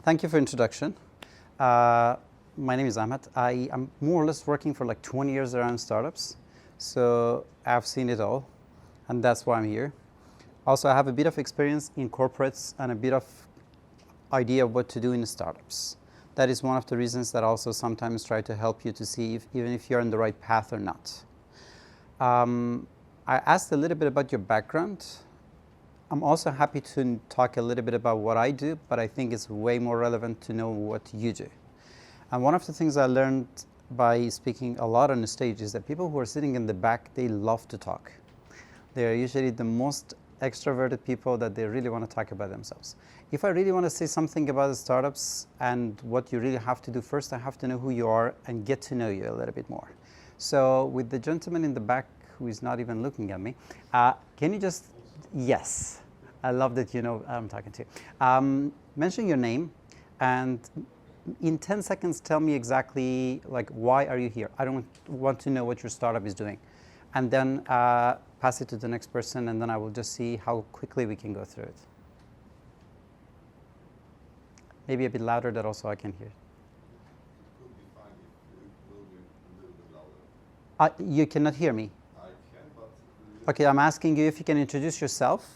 Thank you for introduction. My name is Ahmad. I am more or less working for like 20 years around startups. So I've seen it all, and that's why I'm here. Also, I have a bit of experience in corporates and a bit of idea of what to do in startups. That is one of the reasons that also sometimes try to help you to see even if you're on the right path or not. I asked a little bit about your background. I'm also happy to talk a little bit about what I do, but I think it's way more relevant to know what you do. And one of the things I learned by speaking a lot on the stage is that people who are sitting in the back, they love to talk. They're usually the most extroverted people that they really want to talk about themselves. If I really want to say something about the startups and what you really have to do first, I have to know who you are and get to know you a little bit more. So with the gentleman in the back who is not even looking at me, can you just, yes, I love that you know I'm talking to you. Mention your name and in 10 seconds tell me exactly like why are you here? I don't want to know what your startup is doing. And then pass it to the next person, and then I will just see how quickly we can go through it. Maybe a bit louder that also I can hear. It could be fine if it will be a little bit louder. You cannot hear me? I can, but... Okay, I'm asking you if you can introduce yourself.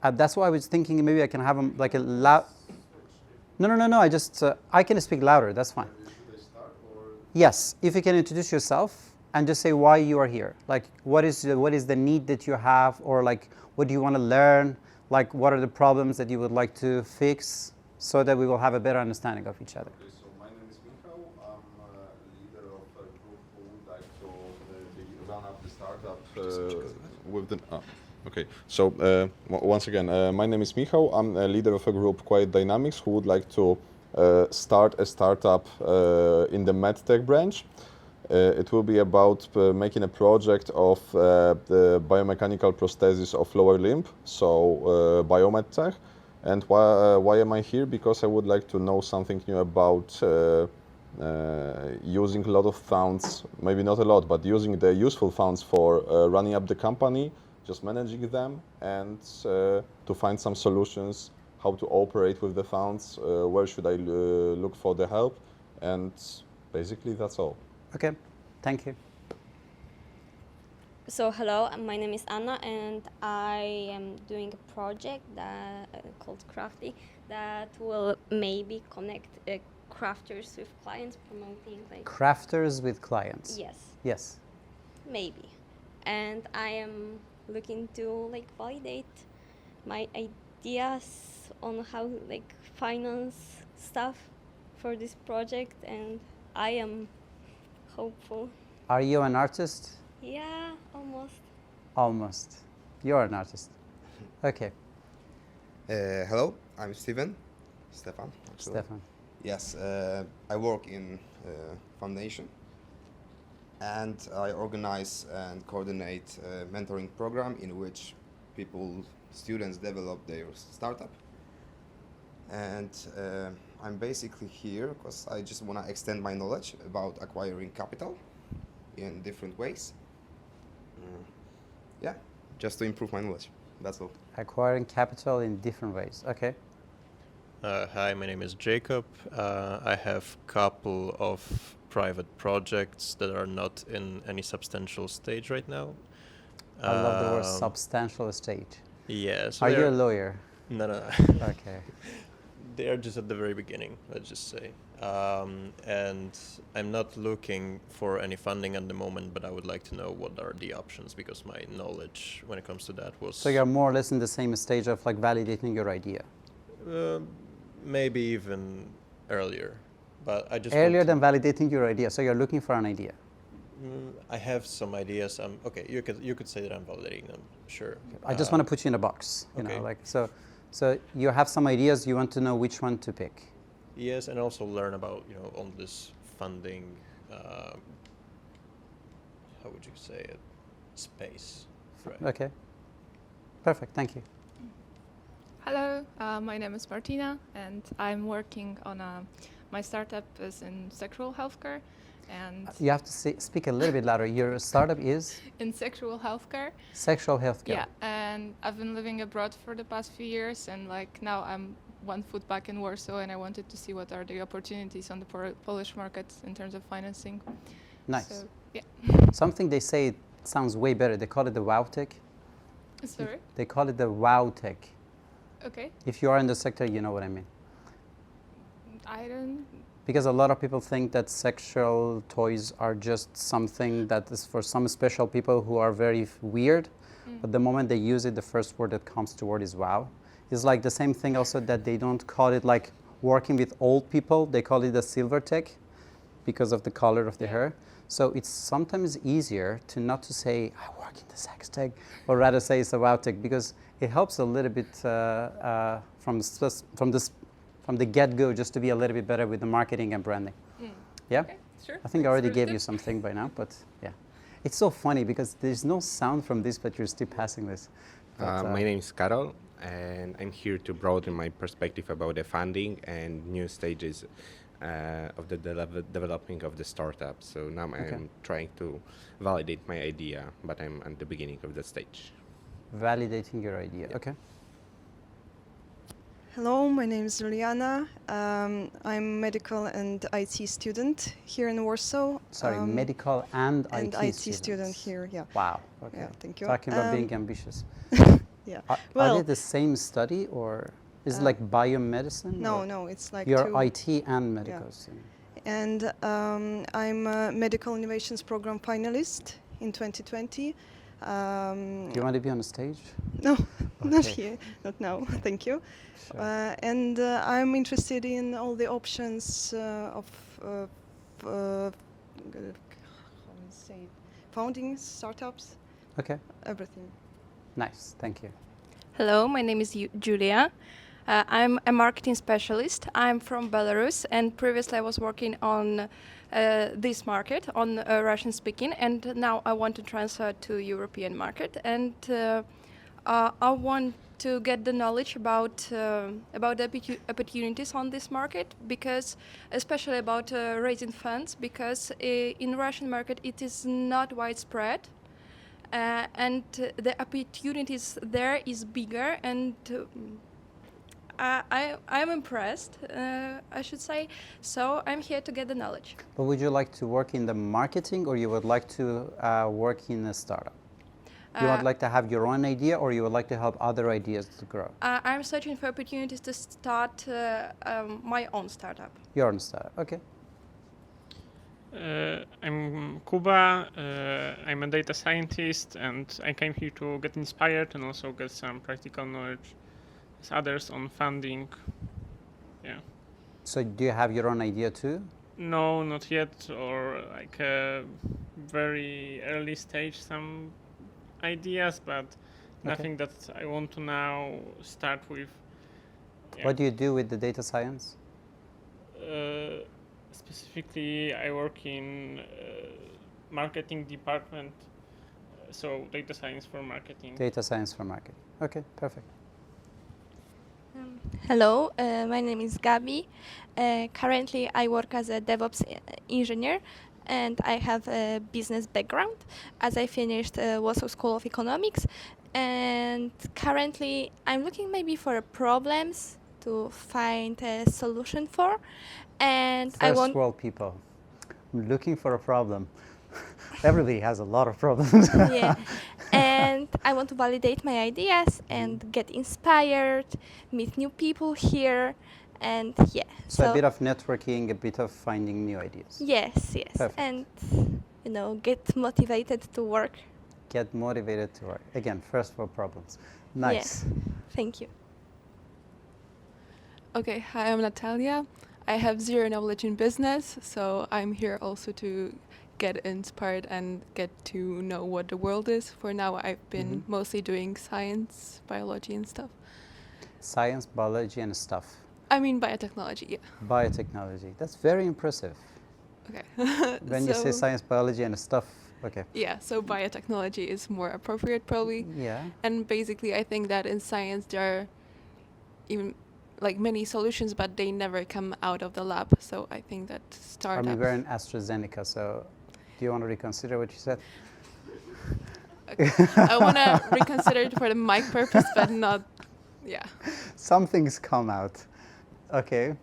That's why I was thinking maybe I can have them like a loud... No, I just, I can speak louder, that's fine. Should I start or... Yes, if you can introduce yourself and just say why you are here. Like what is the need that you have, or like what do you want to learn? Like what are the problems that you would like to fix, so that we will have a better understanding of each other. Okay, so my name is Michał. I'm a leader of a group who would like to run up the startup with the... Okay, so once again, my name is Michał. I'm a leader of a group, Quiet Dynamics, who would like to start a startup in the medtech branch. It will be about making a project of the biomechanical prosthesis of lower limb, so biomedtech. And why am I here? Because I would like to know something new about using a lot of funds, maybe not a lot, but using the useful funds for running up the company, just managing them, and to find some solutions, how to operate with the funds, where should I look for the help, and basically that's all. Okay, thank you. So hello, my name is Anna, and I am doing a project that called Crafty that will maybe connect crafters with clients, promoting like Crafters with clients. yes, Yes. maybe, and I am looking to like validate my ideas on how like finance stuff for this project, and I am hopeful. Are you an artist? Yeah, almost. Almost. You're an artist. Okay, Hello, I'm Stefan, actually. Stefan. Yes, I work in foundation, and I organize and coordinate a mentoring program in which students develop their startup. And I'm basically here because I just want to extend my knowledge about acquiring capital in different ways. Yeah, just to improve my knowledge. That's all. Acquiring capital in different ways. Okay. Hi, my name is Jacob. I have a couple of private projects that are not in any substantial stage right now. I love the word substantial stage. Yeah. So Are you a lawyer? No. Okay. They are just at the very beginning, let's just say. And I'm not looking for any funding at the moment, but I would like to know what are the options, because my knowledge when it comes to that was... So you're more or less in the same stage of like validating your idea. Maybe even earlier, but I just... Earlier than validating your idea, so you're looking for an idea. I have some ideas. Okay, you could say that I'm validating them, sure. I just want to put you in a box, you okay. know, like, so you have some ideas, you want to know which one to pick. Yes, and also learn about, all this funding, how would you say it, space, right? Okay, perfect, thank you. Hello, my name is Martina, and I'm working on my startup is in sexual healthcare, and You have to speak a little bit louder. Your startup is in sexual healthcare. sexual healthcare. Yeah, and I've been living abroad for the past few years, and like now I'm one foot back in Warsaw, and I wanted to see what are the opportunities on the Polish market in terms of financing. Nice. So, yeah. Something they say sounds way better. They call it the wow tech. Sorry? They call it the wow tech. Okay. If you are in the sector, you know what I mean. I don't... Because a lot of people think that sexual toys are just something that is for some special people who are very weird. But the moment they use it, the first word that comes to word is wow. It's like the same thing also that they don't call it like working with old people. They call it the silver tech because of the color of the hair. So it's sometimes easier to not to say, I work in the sex tech, or rather say it's a wow tech, because it helps a little bit from the get-go just to be a little bit better with the marketing and branding. Yeah? Okay, sure. I think I already gave you something by now, but yeah. It's so funny because there's no sound from this, but you're still passing this. But, My name is Karol, and I'm here to broaden my perspective about the funding and new stages of the developing of the startup. So now I'm trying to validate my idea, but I'm at the beginning of the stage. Validating your idea. Okay. Hello, my name is Juliana. I'm medical and IT student here in Warsaw. Sorry, medical and IT student here, yeah. Wow. Okay. Yeah, thank you. Talking about being ambitious. Yeah. Are they the same study, or is it like biomedicine? No, or no, it's like you're two. IT and medical student. And I'm a medical innovations program finalist in 2020. Do you want to be on the stage? No, not Okay. here, not now. Thank you. Sure. And I'm interested in all the options of how do you say it? Founding startups, Okay. everything. Nice. Thank you. Hello, my name is Julia. I'm a marketing specialist. I'm from Belarus, and previously I was working on this market, on Russian speaking, and now I want to transfer to European market, and I want to get the knowledge about the opportunities on this market, because especially about raising funds, because in Russian market it is not widespread. And the opportunities there is bigger, and I'm impressed, I should say. So I'm here to get the knowledge. But would you like to work in the marketing, or you would like to work in a startup? You would like to have your own idea, or you would like to help other ideas to grow? I'm searching for opportunities to start my own startup. Your own startup. Okay. I'm Kuba, I'm a data scientist, and I came here to get inspired and also get some practical knowledge as others on funding. Yeah. So do you have your own idea too? No, not yet, or like a very early stage some ideas, but nothing that I want to now start with. Yeah. What do you do with the data science? Specifically, I work in marketing department, so data science for marketing. Data science for marketing. Okay, perfect. Hello, my name is Gabi. Currently, I work as a DevOps engineer, and I have a business background, as I finished Warsaw School of Economics. And currently, I'm looking maybe for problems to find a solution for. And I First want world people, I'm looking for a problem. Everybody has a lot of problems. yeah, and I want to validate my ideas and get inspired, meet new people here, and yeah. So a bit of networking, a bit of finding new ideas. Yes, yes, Perfect. and get motivated to work. Get motivated to work. Again, first world problems. Nice. Yeah. Thank you. Okay, hi, I'm Natalia. I have zero knowledge in business, so I'm here also to get inspired and get to know what the world is. For now, I've been mostly doing science, biology and stuff. Science, biology, and stuff. I mean biotechnology, yeah. Biotechnology. That's very impressive. Okay. When you say science, biology, and stuff, okay. Yeah, so biotechnology is more appropriate probably. Yeah. And basically, I think that in science there are even like many solutions, but they never come out of the lab. So I think that startups. I mean, we're in AstraZeneca, so do you want to reconsider what you said? I want to reconsider it for the mic purpose, but not, yeah. Some things come out. Okay.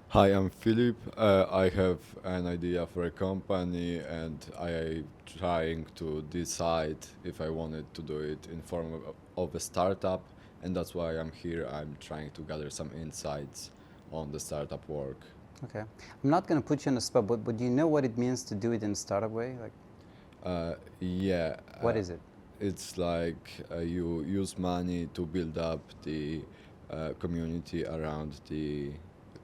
Hi, I'm Philip. I have an idea for a company and I trying to decide if I wanted to do it in form of a startup, and that's why I'm here. I'm trying to gather some insights on the startup work. Okay. I'm not going to put you on the spot, but do you know what it means to do it in a startup way? Like, Yeah. what is it? It's like you use money to build up the community around the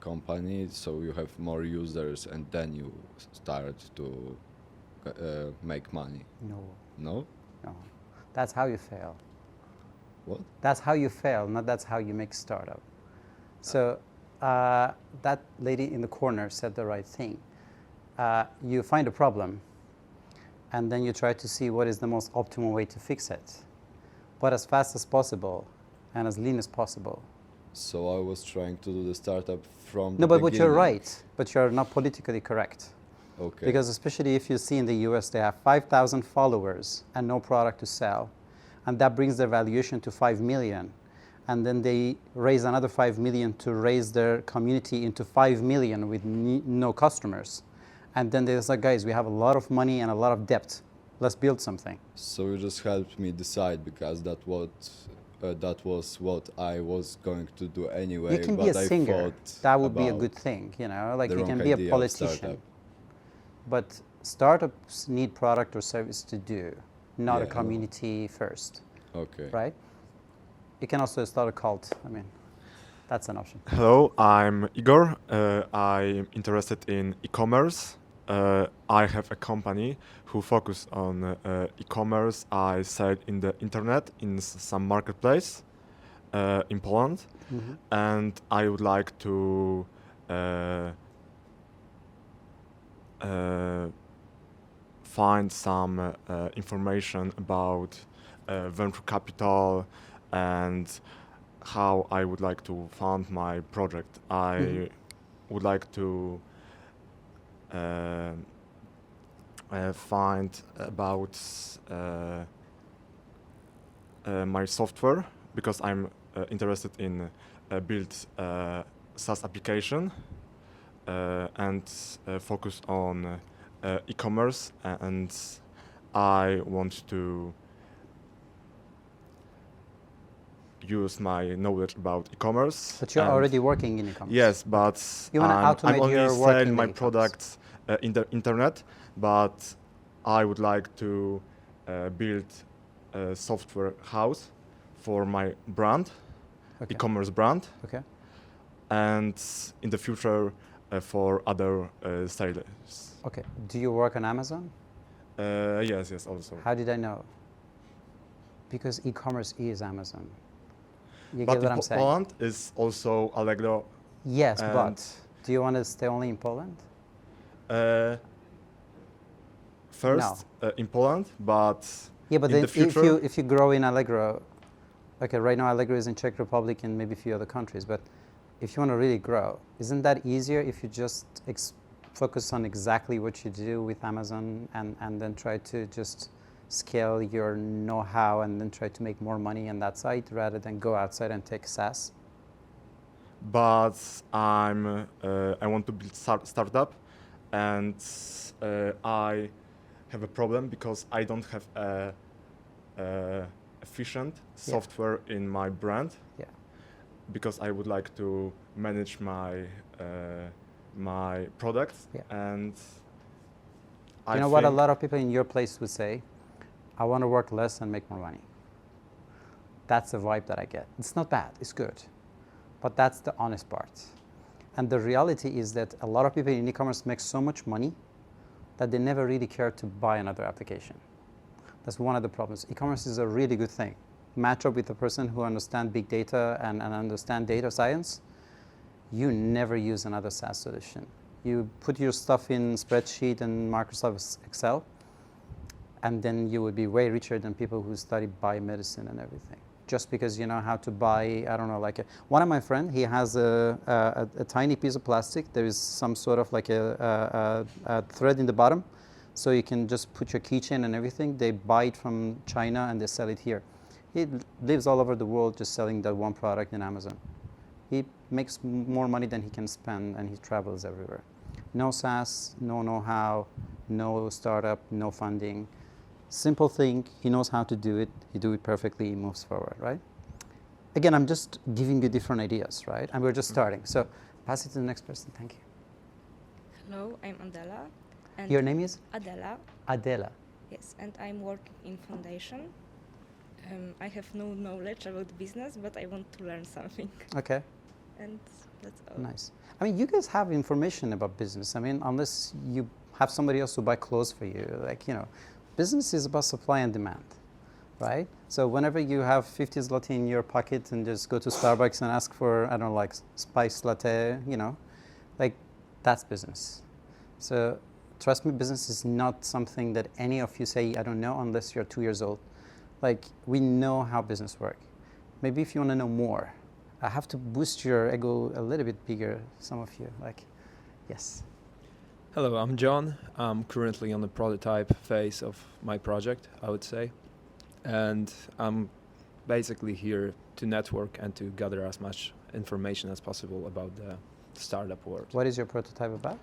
company, so you have more users, and then you start to make money. No. No? No. That's how you fail. What? That's how you fail, not that's how you make startup. So that lady in the corner said the right thing. You find a problem, and then you try to see what is the most optimal way to fix it, but as fast as possible and as lean as possible. So I was trying to do the startup from No, the but you're beginning. right, but you're not politically correct. Okay. Because especially if you see in the US, they have 5,000 followers and no product to sell. And that brings their valuation to 5 million. And then they raise another 5 million to raise their community into 5 million with no customers. And then they're like, guys, we have a lot of money and a lot of debt. Let's build something. So you just helped me decide, because that was what I was going to do anyway. You can be a but I singer. thought That would be a about good thing, you know, like the you can wrong be a idea of politician. startup. But startups need product or service to do, not Yeah, a I know. community first, Okay. right? You can also start a cult. I mean, that's an option. Hello, I'm Igor. I'm interested in e-commerce. I have a company who focus on e-commerce. I sell in the internet in some marketplace in Poland, and I would like to find some information about venture capital and how I would like to fund my project. I would like to find about my software, because I'm interested in build SaaS application and focus on e-commerce, and I want to use my knowledge about e-commerce. But you're and already working in e-commerce. Yes, but You wanna I'm automate only your work in selling the my e-commerce. products in the internet, but I would like to build a software house for my brand, Okay. e-commerce brand, Okay. and in the future for other sellers. Okay. Do you work on Amazon? Yes, also. How did I know? Because e-commerce is Amazon. You But get what in I'm saying? Poland is also Allegro. Yes, and but do you want to stay only in Poland? First in Poland, but Yeah, but in then the future, if you grow in Allegro, okay, right now Allegro is in Czech Republic and maybe a few other countries, but if you want to really grow, isn't that easier if you just focus on exactly what you do with Amazon and then try to just scale your know-how and then try to make more money on that side rather than go outside and take SaaS? but I want to build startup, and I have a problem because I don't have a efficient software in my brand. Yeah. Because I would like to manage my my products, and You know what a lot of people in your place would say? I want to work less and make more money. That's the vibe that I get. It's not bad, it's good. But that's the honest part. And the reality is that a lot of people in e-commerce make so much money that they never really care to buy another application. That's one of the problems. E-commerce is a really good thing. Match up with a person who understands big data and understand data science, you never use another SaaS solution. You put your stuff in spreadsheet and Microsoft Excel, and then you would be way richer than people who study biomedicine and everything. Just because you know how to buy, I don't know, like one of my friends, he has a tiny piece of plastic. There is some sort of like a thread in the bottom, so you can just put your keychain and everything. They buy it from China and they sell it here. He lives all over the world just selling that one product in Amazon. he makes more money than he can spend, and he travels everywhere. No SaaS, no know-how, no startup, no funding. Simple thing, he knows how to do it, he do it perfectly, he moves forward, right? Again, I'm just giving you different ideas, right? And we're just starting. So pass it to the next person, thank you. Hello, I'm Adela. And Your name is? Adela. Adela. Yes, and I'm working in foundation. I have no knowledge about business, but I want to learn something. Okay. And that's all. Nice. I mean, you guys have information about business. I mean, unless you have somebody else to buy clothes for you, like, you know, business is about supply and demand, right? So whenever you have 50 zloty in your pocket and just go to Starbucks and ask for, I don't know, like spiced latte, you know, like that's business. So trust me, business is not something that any of you say, I don't know, unless you're 2 years old. Like, we know how business works. Maybe if you want to know more, I have to boost your ego a little bit bigger, some of you, like, yes. Hello, I'm John. I'm currently on the prototype phase of my project, I would say. And I'm basically here to network and to gather as much information as possible about the startup world. What is your prototype about?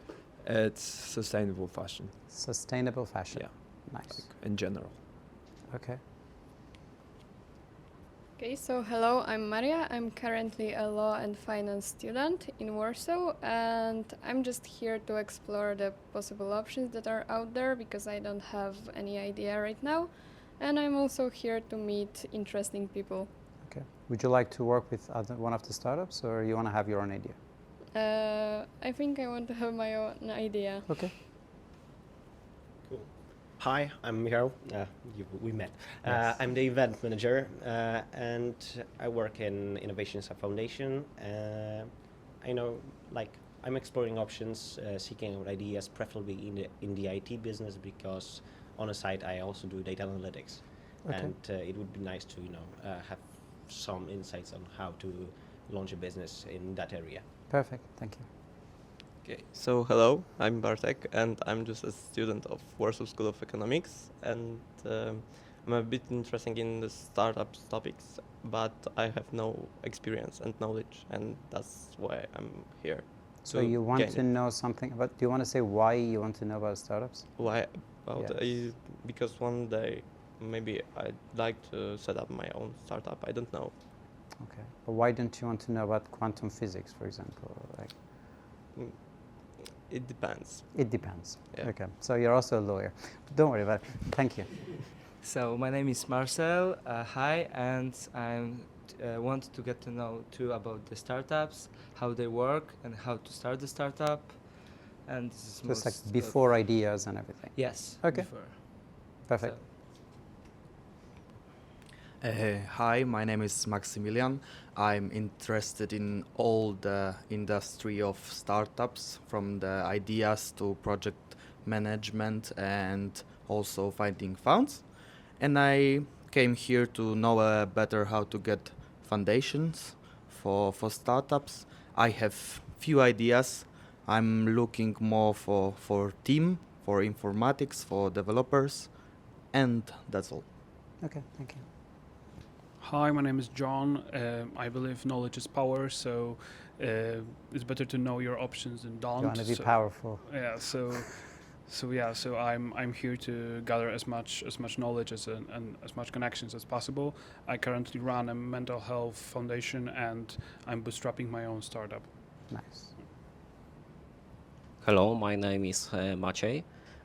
It's sustainable fashion. Sustainable fashion. Yeah. Nice. Like in general. Okay. Okay, so hello, I'm Maria. I'm currently a law and finance student in Warsaw, and I'm just here to explore the possible options that are out there because I don't have any idea right now. And I'm also here to meet interesting people. Okay. Would you like to work with one of the startups, or you want to have your own idea? I think I want to have my own idea. Okay. Cool. Hi, I'm Michał. We met. Yes. I'm the event manager, and I work in Innovations Foundation. I know, like, I'm exploring options, seeking out ideas, preferably in the IT business, because on the side I also do data analytics, Okay. and it would be nice to have some insights on how to launch a business in that area. Perfect. Thank you. Okay, so hello, I'm Bartek, and I'm just a student of Warsaw School of Economics, and I'm a bit interested in the startups topics, but I have no experience and knowledge, and that's why I'm here. So you want to know something about, do you want to say why you want to know about startups? Why about Yes. because one day maybe I'd like to set up my own startup, I don't know. Okay. But why don't you want to know about quantum physics, for example? Like, It depends. it depends. Yeah. Okay. So you're also a lawyer. Don't worry about it. Thank you. So my name is Marcel. Hi, and I want to get to know too about the startups, how they work, and how to start the startup. And this is Just like most before ideas and everything. Yes. Okay. Before. Perfect. Hi, my name is Maximilian. I'm interested in all the industry of startups, from the ideas to project management and also finding funds. And I came here to know better how to get foundations for startups. I have few ideas. I'm looking more for team, for informatics, for developers, and that's all. Okay, thank you. Hi, my name is John. I believe knowledge is power, so it's better to know your options than don't. You want to be powerful. Yeah, so I'm here to gather as much knowledge and as much connections as possible. I currently run a mental health foundation, and I'm bootstrapping my own startup. Nice. Hello, my name is Maciej.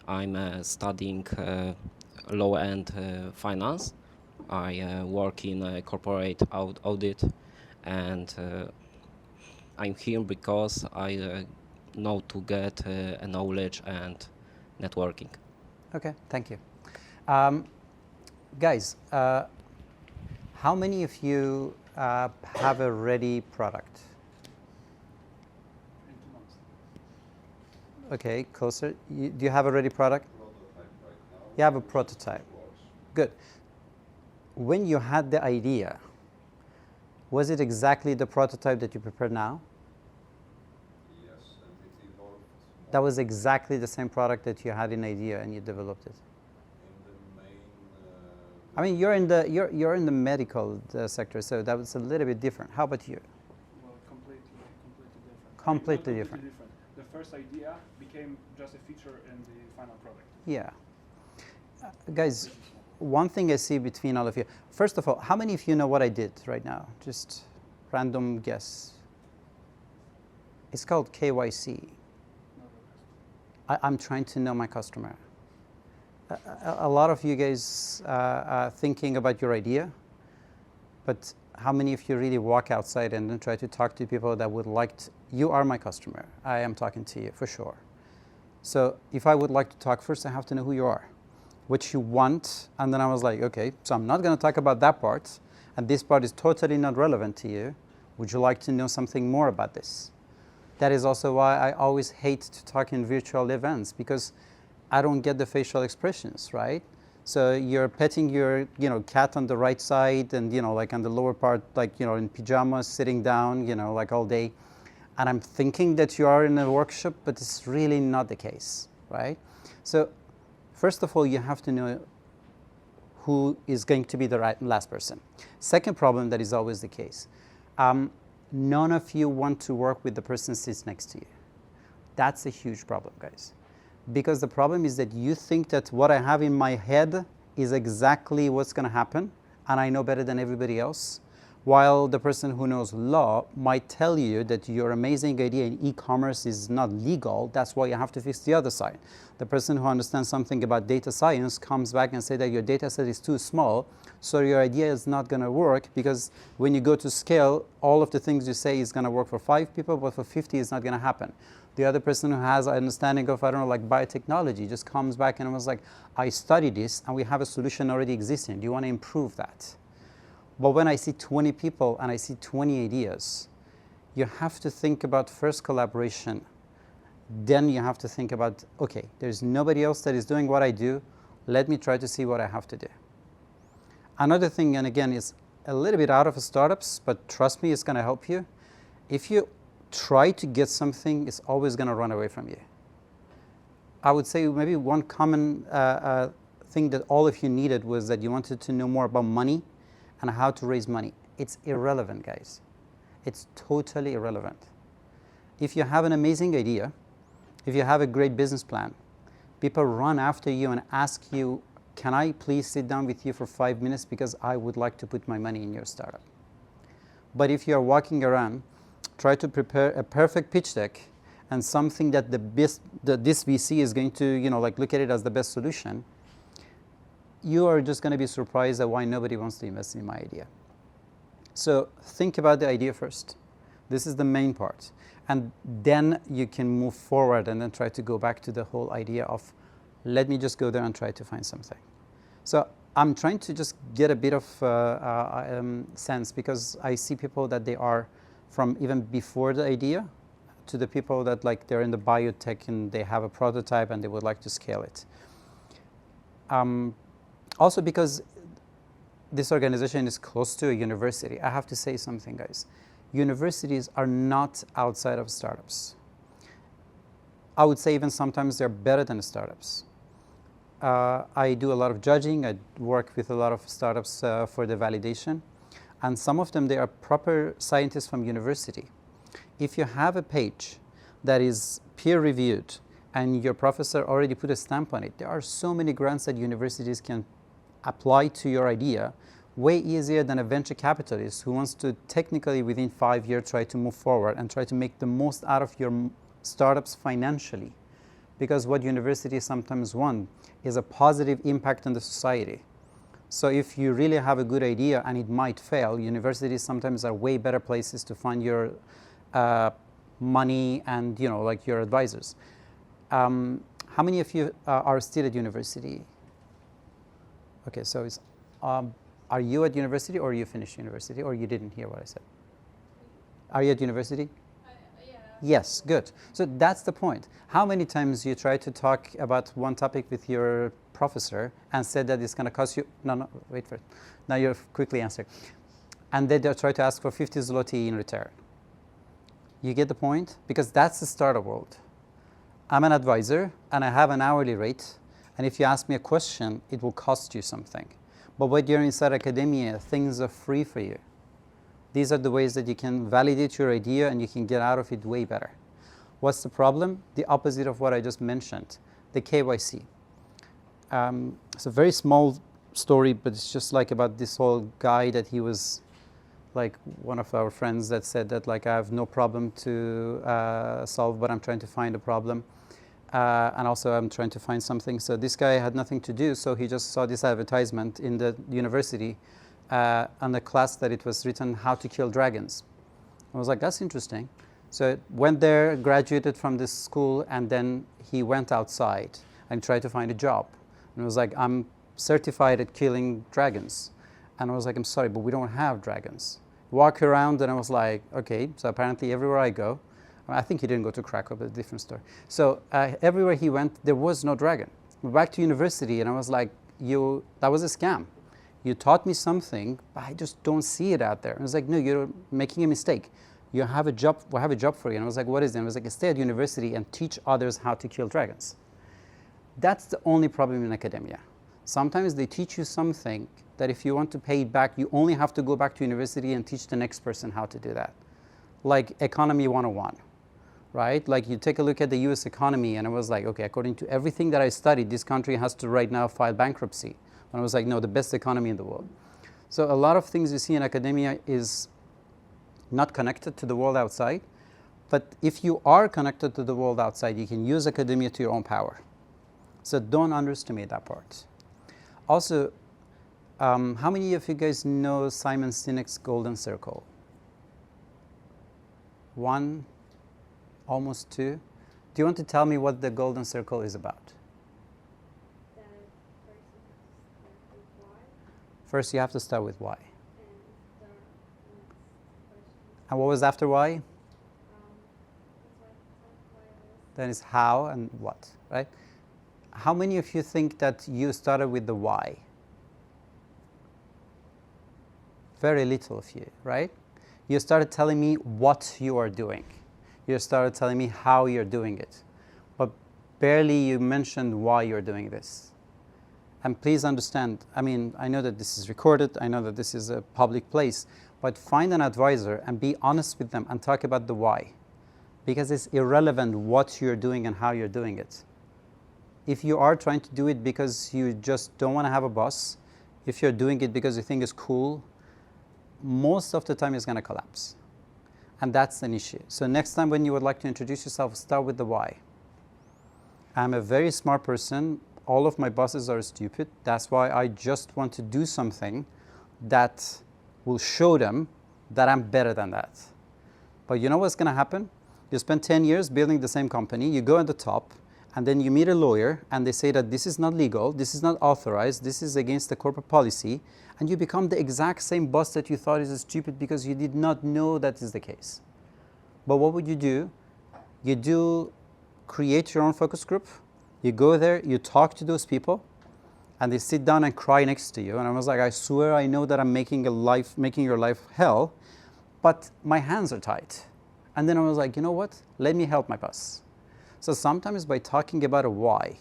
I'm studying law and finance. I work in corporate audit, and I'm here because I know to get a knowledge and networking. Okay, thank you. Guys, how many of you have a ready product? Okay, closer. Do you have a ready product? You have a prototype. Good. When you had the idea, was it exactly the prototype that you prepared now? Yes, and it evolved. That was exactly the same product that you had in idea and you developed it. In the main. I mean, you're in the medical sector, so that was a little bit different. How about you? Well, completely Completely different. The first idea became just a feature in the final product. Yeah. Guys, one thing I see between all of you, first of all, how many of you know what I did right now? Just random guess. It's called KYC. I'm trying to know my customer. A lot of you guys are thinking about your idea, but how many of you really walk outside and then try to talk to people that would like to, you are my customer. I am talking to you for sure. So if I would like to talk first, I have to know who you are, what you want. And then I was like, okay, so I'm not going to talk about that part. And this part is totally not relevant to you. Would you like to know something more about this? That is also why I always hate to talk in virtual events, because I don't get the facial expressions, right? So you're petting your, cat on the right side and, like on the lower part, like, in pajamas, sitting down, like all day. And I'm thinking that you are in a workshop, but it's really not the case, right? So first of all, you have to know who is going to be the last person. Second problem that is always the case. None of you want to work with the person who sits next to you. That's a huge problem, guys. Because the problem is that you think that what I have in my head is exactly what's going to happen, and I know better than everybody else, while the person who knows law might tell you that your amazing idea in e-commerce is not legal, that's why you have to fix the other side. The person who understands something about data science comes back and says that your data set is too small, so your idea is not going to work, because when you go to scale, all of the things you say is going to work for 5 people, but for 50 it's not going to happen. The other person who has an understanding of, like biotechnology just comes back and was like, I studied this and we have a solution already existing. Do you want to improve that? But when I see 20 people and I see 20 ideas, you have to think about first collaboration. Then you have to think about, okay, there's nobody else that is doing what I do. Let me try to see what I have to do. Another thing, and again, is a little bit out of startups, but trust me, it's going to help you. If you try to get something, it's always going to run away from you. I would say maybe one common thing that all of you needed was that you wanted to know more about money and how to raise money. It's irrelevant, guys. It's totally irrelevant. If you have an amazing idea, if you have a great business plan, people run after you and ask you, can I please sit down with you for 5 minutes because I would like to put my money in your startup. But if you're walking around, try to prepare a perfect pitch deck and something that this VC is going to, look at it as the best solution, you are just going to be surprised at why nobody wants to invest in my idea. So think about the idea first. This is the main part. And then you can move forward and then try to go back to the whole idea of, let me just go there and try to find something. So I'm trying to just get a bit of sense, because I see people that they are from even before the idea to the people that they're in the biotech and they have a prototype and they would like to scale it. Also, because this organization is close to a university, I have to say something, guys. Universities are not outside of startups. I would say even sometimes they're better than startups. I do a lot of judging. I work with a lot of startups for the validation. And some of them, they are proper scientists from university. If you have a page that is peer-reviewed and your professor already put a stamp on it, there are so many grants that universities can apply to your idea, way easier than a venture capitalist who wants to technically within 5 years try to move forward and try to make the most out of your startups financially. Because what universities sometimes want is a positive impact on the society. So if you really have a good idea and it might fail, universities sometimes are way better places to find your money and your advisors. How many of you are still at university? Okay, so it's, are you at university or you finished university or you didn't hear what I said? Are you at university? Yeah. Yes, good. So that's the point. How many times you try to talk about one topic with your professor and said that it's going to cost you, no, wait for it. Now you're quickly answering. And then they'll try to ask for 50 zloty in return. You get the point? Because that's the startup world. I'm an advisor and I have an hourly rate. And if you ask me a question, it will cost you something. But when you're inside academia, things are free for you. These are the ways that you can validate your idea and you can get out of it way better. What's the problem? The opposite of what I just mentioned, the KYC. It's a very small story, but it's just like about this whole guy that he was like one of our friends that said that like I have no problem to solve, but I'm trying to find a problem. And also I'm trying to find something. So this guy had nothing to do, so he just saw this advertisement in the university on the class that it was written how to kill dragons. I was like, that's interesting. So went there, graduated from this school, and then he went outside and tried to find a job. And it was like, I'm certified at killing dragons. And I was like, I'm sorry, but we don't have dragons. Walk around, and I was like, okay, so apparently everywhere I go, I think he didn't go to Krakow, but a different story. So everywhere he went, there was no dragon. Back to university, and I was like, that was a scam. You taught me something, but I just don't see it out there. And I was like, no, you're making a mistake. You have a job, we'll have a job for you. And I was like, what is it? And I was like, stay at university and teach others how to kill dragons. That's the only problem in academia. Sometimes they teach you something that if you want to pay it back, you only have to go back to university and teach the next person how to do that. Like economy 101, right? Like you take a look at the US economy, and I was like, okay, according to everything that I studied, this country has to right now file bankruptcy. And I was like, no, the best economy in the world. So a lot of things you see in academia is not connected to the world outside. But if you are connected to the world outside, you can use academia to your own power. So don't underestimate that part. Also, how many of you guys know Simon Sinek's Golden Circle? One, almost two. Do you want to tell me what the Golden Circle is about? First, you have to start with why. And what was after why? Then it's how and what, right? How many of you think that you started with the why? Very little of you, right? You started telling me what you are doing. You started telling me how you're doing it. But barely you mentioned why you're doing this. And please understand, I mean, I know that this is recorded, I know that this is a public place, but find an advisor and be honest with them and talk about the why. Because it's irrelevant what you're doing and how you're doing it. If you are trying to do it because you just don't want to have a boss, if you're doing it because you think it's cool, most of the time it's going to collapse. And that's an issue. So next time when you would like to introduce yourself, start with the why. I'm a very smart person. All of my bosses are stupid. That's why I just want to do something that will show them that I'm better than that. But you know what's going to happen? You spend 10 years building the same company, you go at the top, and then you meet a lawyer, and they say that this is not legal, this is not authorized, this is against the corporate policy, and you become the exact same boss that you thought is stupid because you did not know that is the case. But what would you do? You create your own focus group, you go there, you talk to those people, and they sit down and cry next to you. And I was like, I swear I know that I'm making your life hell, but my hands are tied. And then I was like, you know what? Let me help my boss. So sometimes by talking about a why,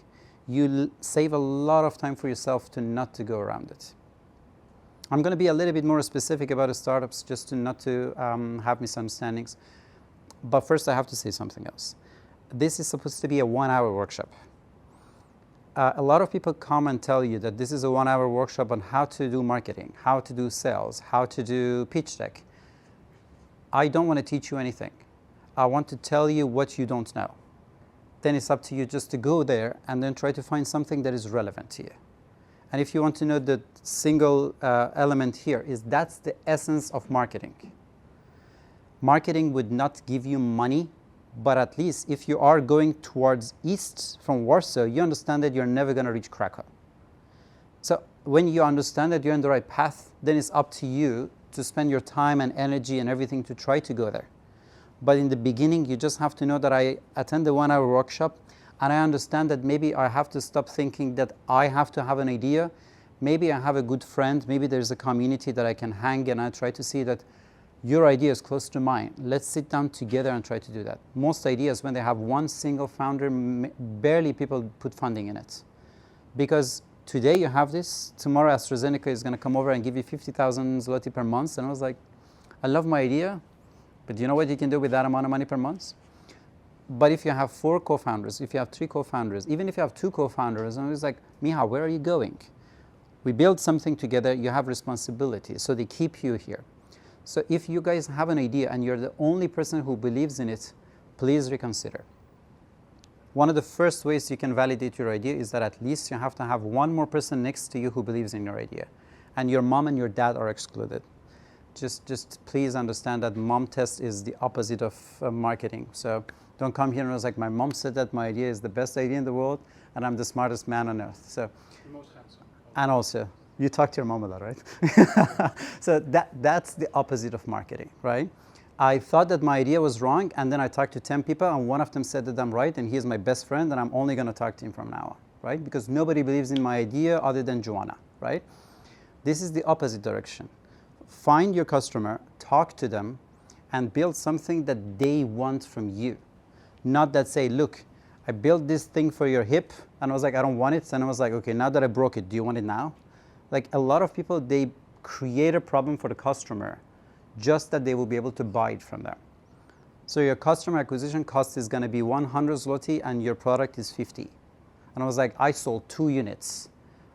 you save a lot of time for yourself to not to go around it. I'm going to be a little bit more specific about the startups just to not to have misunderstandings. But first I have to say something else. This is supposed to be a 1-hour workshop. A lot of people come and tell you that this is a 1-hour workshop on how to do marketing, how to do sales, how to do pitch deck. I don't want to teach you anything. I want to tell you what you don't know. Then it's up to you just to go there and then try to find something that is relevant to you. And if you want to know the single element here is that's the essence of marketing. Marketing would not give you money, but at least if you are going towards east from Warsaw, you understand that you're never going to reach Krakow. So when you understand that you're on the right path, then it's up to you to spend your time and energy and everything to try to go there. But in the beginning, you just have to know that I attend the 1-hour workshop and I understand that maybe I have to stop thinking that I have to have an idea. Maybe I have a good friend. Maybe there's a community that I can hang and I try to see that your idea is close to mine. Let's sit down together and try to do that. Most ideas, when they have one single founder, barely people put funding in it. Because today you have this, tomorrow AstraZeneca is going to come over and give you 50,000 zloty per month. And I was like, I love my idea, but do you know what you can do with that amount of money per month? But if you have 4 co-founders, if you have 3 co-founders, even if you have 2 co-founders, and it's like, Miha, where are you going? We build something together, you have responsibility, so they keep you here. So if you guys have an idea and you're the only person who believes in it, please reconsider. One of the first ways you can validate your idea is that at least you have to have one more person next to you who believes in your idea. And your mom and your dad are excluded. Just please understand that mom test is the opposite of marketing. So don't come here and it's like, my mom said that my idea is the best idea in the world and I'm the smartest man on earth. So, and also, you talk to your mom a lot, right? So that's the opposite of marketing, right? I thought that my idea was wrong, and then I talked to 10 people, and one of them said that I'm right, and he's my best friend, and I'm only going to talk to him from now on, right? Because nobody believes in my idea other than Joanna, right? This is the opposite direction. Find your customer, talk to them, and build something that they want from you. Not that say, look, I built this thing for your hip, and I was like, I don't want it. And I was like, okay, now that I broke it, do you want it now? Like a lot of people, they create a problem for the customer just that they will be able to buy it from them. So your customer acquisition cost is going to be 100 zloty and your product is 50. And I was like, I sold 2 units.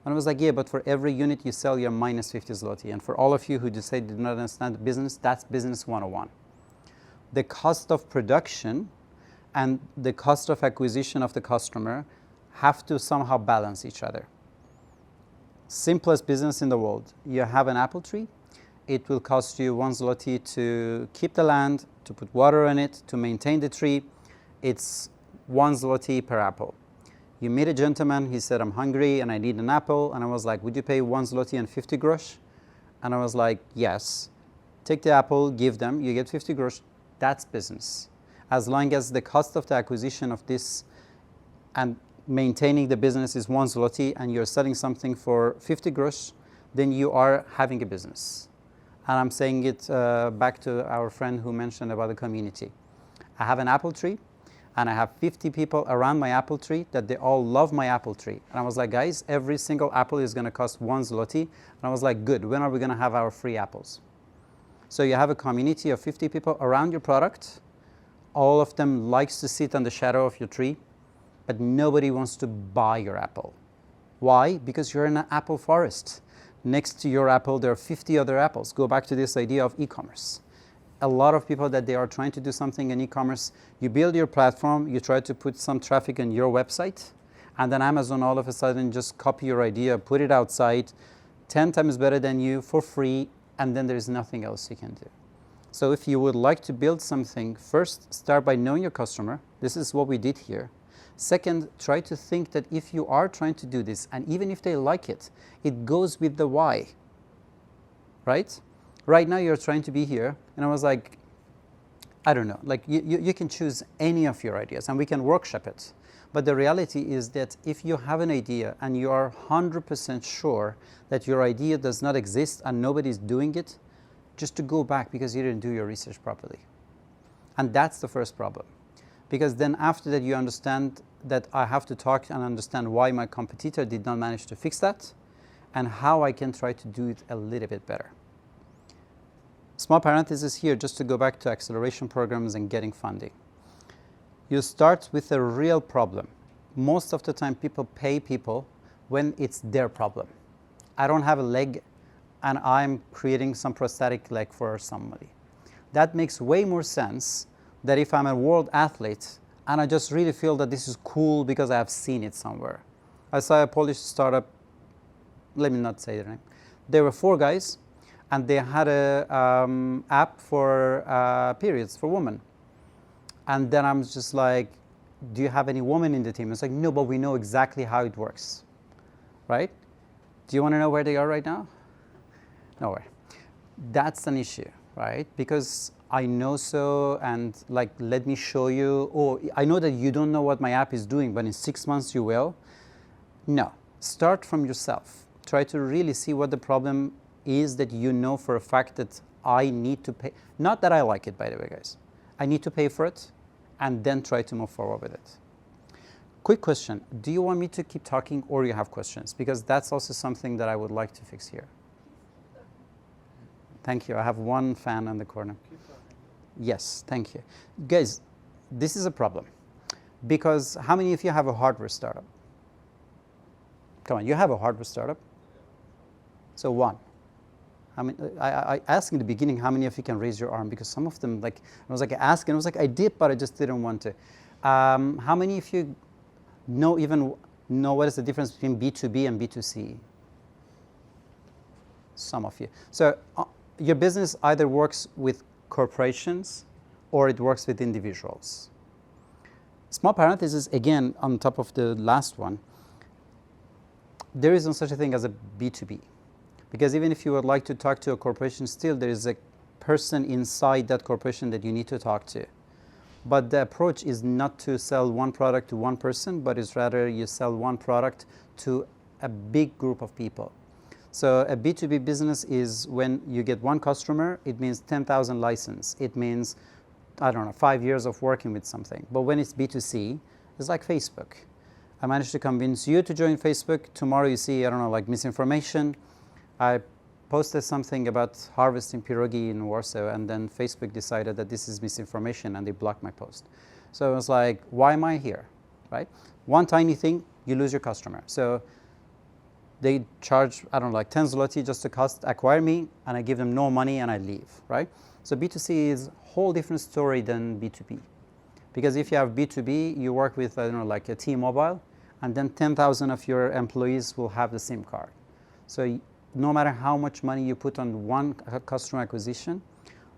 And I was like, yeah, but for every unit you sell, you're minus 50 zloty. And for all of you who decide did not understand the business, that's business 101. The cost of production and the cost of acquisition of the customer have to somehow balance each other. Simplest business in the world. You have an apple tree. It will cost you 1 zloty to keep the land, to put water in it, to maintain the tree. It's 1 zloty per apple. You meet a gentleman, he said, I'm hungry and I need an apple. And I was like, would you pay 1 zloty and 50 grosz? And I was like, yes. Take the apple, give them, you get 50 grosz. That's business. As long as the cost of the acquisition of this and maintaining the business is 1 zloty and you're selling something for 50 grosz, then you are having a business. And I'm saying it back to our friend who mentioned about the community. I have an apple tree, and I have 50 people around my apple tree that they all love my apple tree. And I was like, guys, every single apple is going to cost 1 zloty. And I was like, good, when are we going to have our free apples? So you have a community of 50 people around your product. All of them likes to sit on the shadow of your tree, but nobody wants to buy your apple. Why? Because you're in an apple forest. Next to your apple, there are 50 other apples. Go back to this idea of e-commerce. A lot of people that they are trying to do something in e-commerce, you build your platform, you try to put some traffic on your website, and then Amazon all of a sudden just copy your idea, put it outside, 10 times better than you for free, and then there's nothing else you can do. So if you would like to build something, first start by knowing your customer. This is what we did here. Second, try to think that if you are trying to do this, and even if they like it, it goes with the why, right? Right now you're trying to be here, and I was like, I don't know, like you can choose any of your ideas, and we can workshop it. But the reality is that if you have an idea, and you are 100% sure that your idea does not exist, and nobody's doing it, just to go back because you didn't do your research properly. And that's the first problem. Because then after that you understand that I have to talk and understand why my competitor did not manage to fix that and how I can try to do it a little bit better. Small parenthesis here just to go back to acceleration programs and getting funding. You start with a real problem. Most of the time people pay people when it's their problem. I don't have a leg and I'm creating some prosthetic leg for somebody. That makes way more sense than if I'm a world athlete and I just really feel that this is cool because I have seen it somewhere. I saw a Polish startup, let me not say their name. There were 4 guys and they had a app for periods for women. And then I'm just like, do you have any women in the team? It's like, no, but we know exactly how it works, right? Do you want to know where they are right now? Nowhere. That's an issue, right? Because I know so, and like, let me show you. Oh, I know that you don't know what my app is doing, but in 6 months you will. No, start from yourself. Try to really see what the problem is that you know for a fact that I need to pay. Not that I like it, by the way, guys. I need to pay for it, and then try to move forward with it. Quick question. Do you want me to keep talking or you have questions? Because that's also something that I would like to fix here. Thank you. I have one fan in the corner. Yes, thank you. Guys, this is a problem. Because how many of you have a hardware startup? Come on, you have a hardware startup? So one. I mean, I asked in the beginning how many of you can raise your arm, because some of them, like, I was like asking, I was like, I did, but I just didn't want to. How many of you know what is the difference between B2B and B2C? Some of you. So your business either works with corporations or it works with individuals. Small parenthesis, again, on top of the last one, there is no such a thing as a B2B. Because even if you would like to talk to a corporation, still there is a person inside that corporation that you need to talk to. But the approach is not to sell one product to one person, but is rather you sell one product to a big group of people. So a B2B business is when you get one customer, it means 10,000 license. It means, I don't know, 5 years of working with something. But when it's B2C, it's like Facebook. I managed to convince you to join Facebook. Tomorrow you see, I don't know, like misinformation. I posted something about harvesting pierogi in Warsaw, and then Facebook decided that this is misinformation, and they blocked my post. So I was like, why am I here, right? One tiny thing, you lose your customer. So they charge, I don't know, like 10 zloty just to acquire me, and I give them no money and I leave, right? So B2C is a whole different story than B2B. Because if you have B2B, you work with, I don't know, like a T-Mobile, and then 10,000 of your employees will have the SIM card. So no matter how much money you put on one customer acquisition,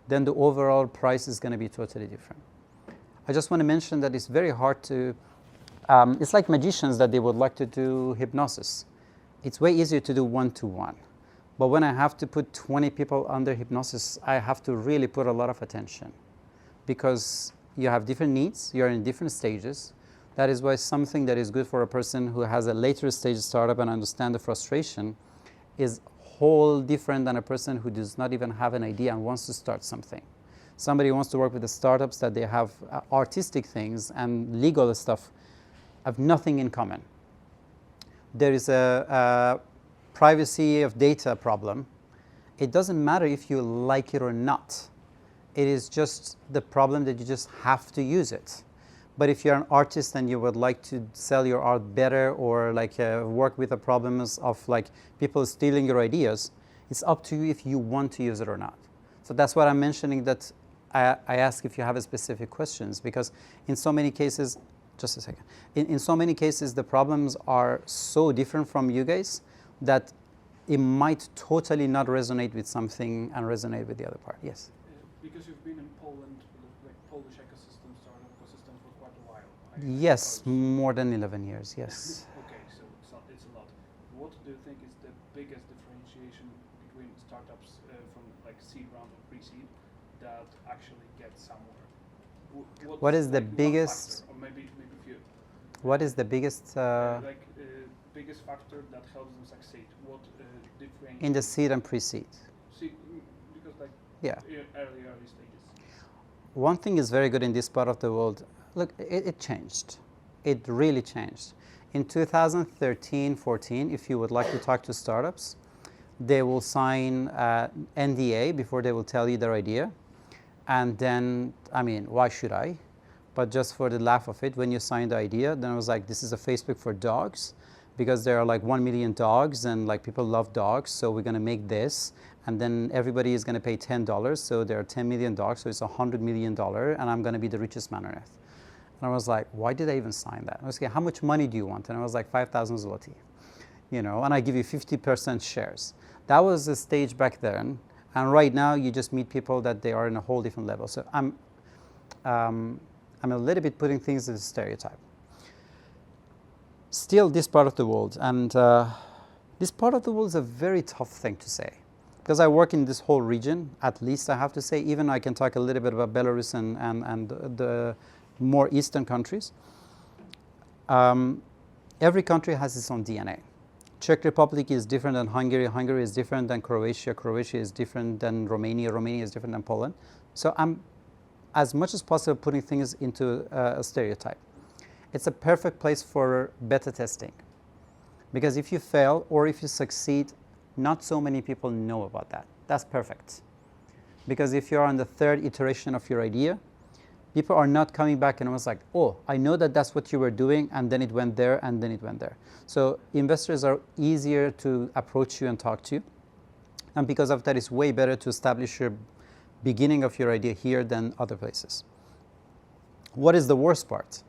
then the overall price is going to be totally different. I just want to mention that it's very hard to, it's like magicians that they would like to do hypnosis. It's way easier to do one-to-one. But when I have to put 20 people under hypnosis, I have to really put a lot of attention, because you have different needs, you're in different stages. That is why something that is good for a person who has a later stage startup and understand the frustration is whole different than a person who does not even have an idea and wants to start something. Somebody wants to work with the startups that they have artistic things and legal stuff have nothing in common. There is a privacy of data problem. It doesn't matter if you like it or not. It is just the problem that you just have to use it. But if you're an artist and you would like to sell your art better, or like work with the problems of like people stealing your ideas, it's up to you if you want to use it or not. So that's what I'm mentioning, that I ask if you have specific questions, because in so many cases, just a second, in so many cases the problems are so different from you guys that it might totally not resonate with something and resonate with the other part. Yes? Because you've been in Poland, like Polish ecosystem, startup ecosystem for quite a while. Yes, more than 11 years, yes. Okay, so it's a lot. What do you think is the biggest differentiation between startups from like seed round or pre-seed that actually get somewhere? What is the biggest? Or maybe few. What is the biggest? Biggest factor that helps them succeed. What differentiates? In the seed and pre-seed. Because like yeah. early stages. One thing is very good in this part of the world. Look, it changed. It really changed. In 2013-14, if you would like to talk to startups, they will sign NDA before they will tell you their idea. And then, I mean, why should I? But just for the laugh of it, when you sign the idea, then I was like, this is a Facebook for dogs, because there are like 1 million dogs and like people love dogs, so we're going to make this, and then everybody is going to pay $10, so there are 10 million dogs, so it's $100 million, and I'm going to be the richest man on earth. And I was like, why did I even sign that? I was like, how much money do you want? And I was like, 5,000 zloty, you know, and I give you 50% shares. That was the stage back then, and right now you just meet people that they are in a whole different level. So I'm a little bit putting things as a stereotype. Still, this part of the world, and this part of the world is a very tough thing to say, because I work in this whole region, at least I have to say. Even I can talk a little bit about Belarus and the more eastern countries. Every country has its own DNA. Czech Republic is different than Hungary. Hungary is different than Croatia. Croatia is different than Romania. Romania is different than Poland. So I'm, as much as possible, putting things into a stereotype. It's a perfect place for beta testing, because if you fail or if you succeed, not so many people know about that. That's perfect. Because if you're on the third iteration of your idea, people are not coming back and was like, oh, I know that that's what you were doing, and then it went there, and then it went there. So investors are easier to approach you and talk to you. And because of that, it's way better to establish your beginning of your idea here than other places. What is the worst part?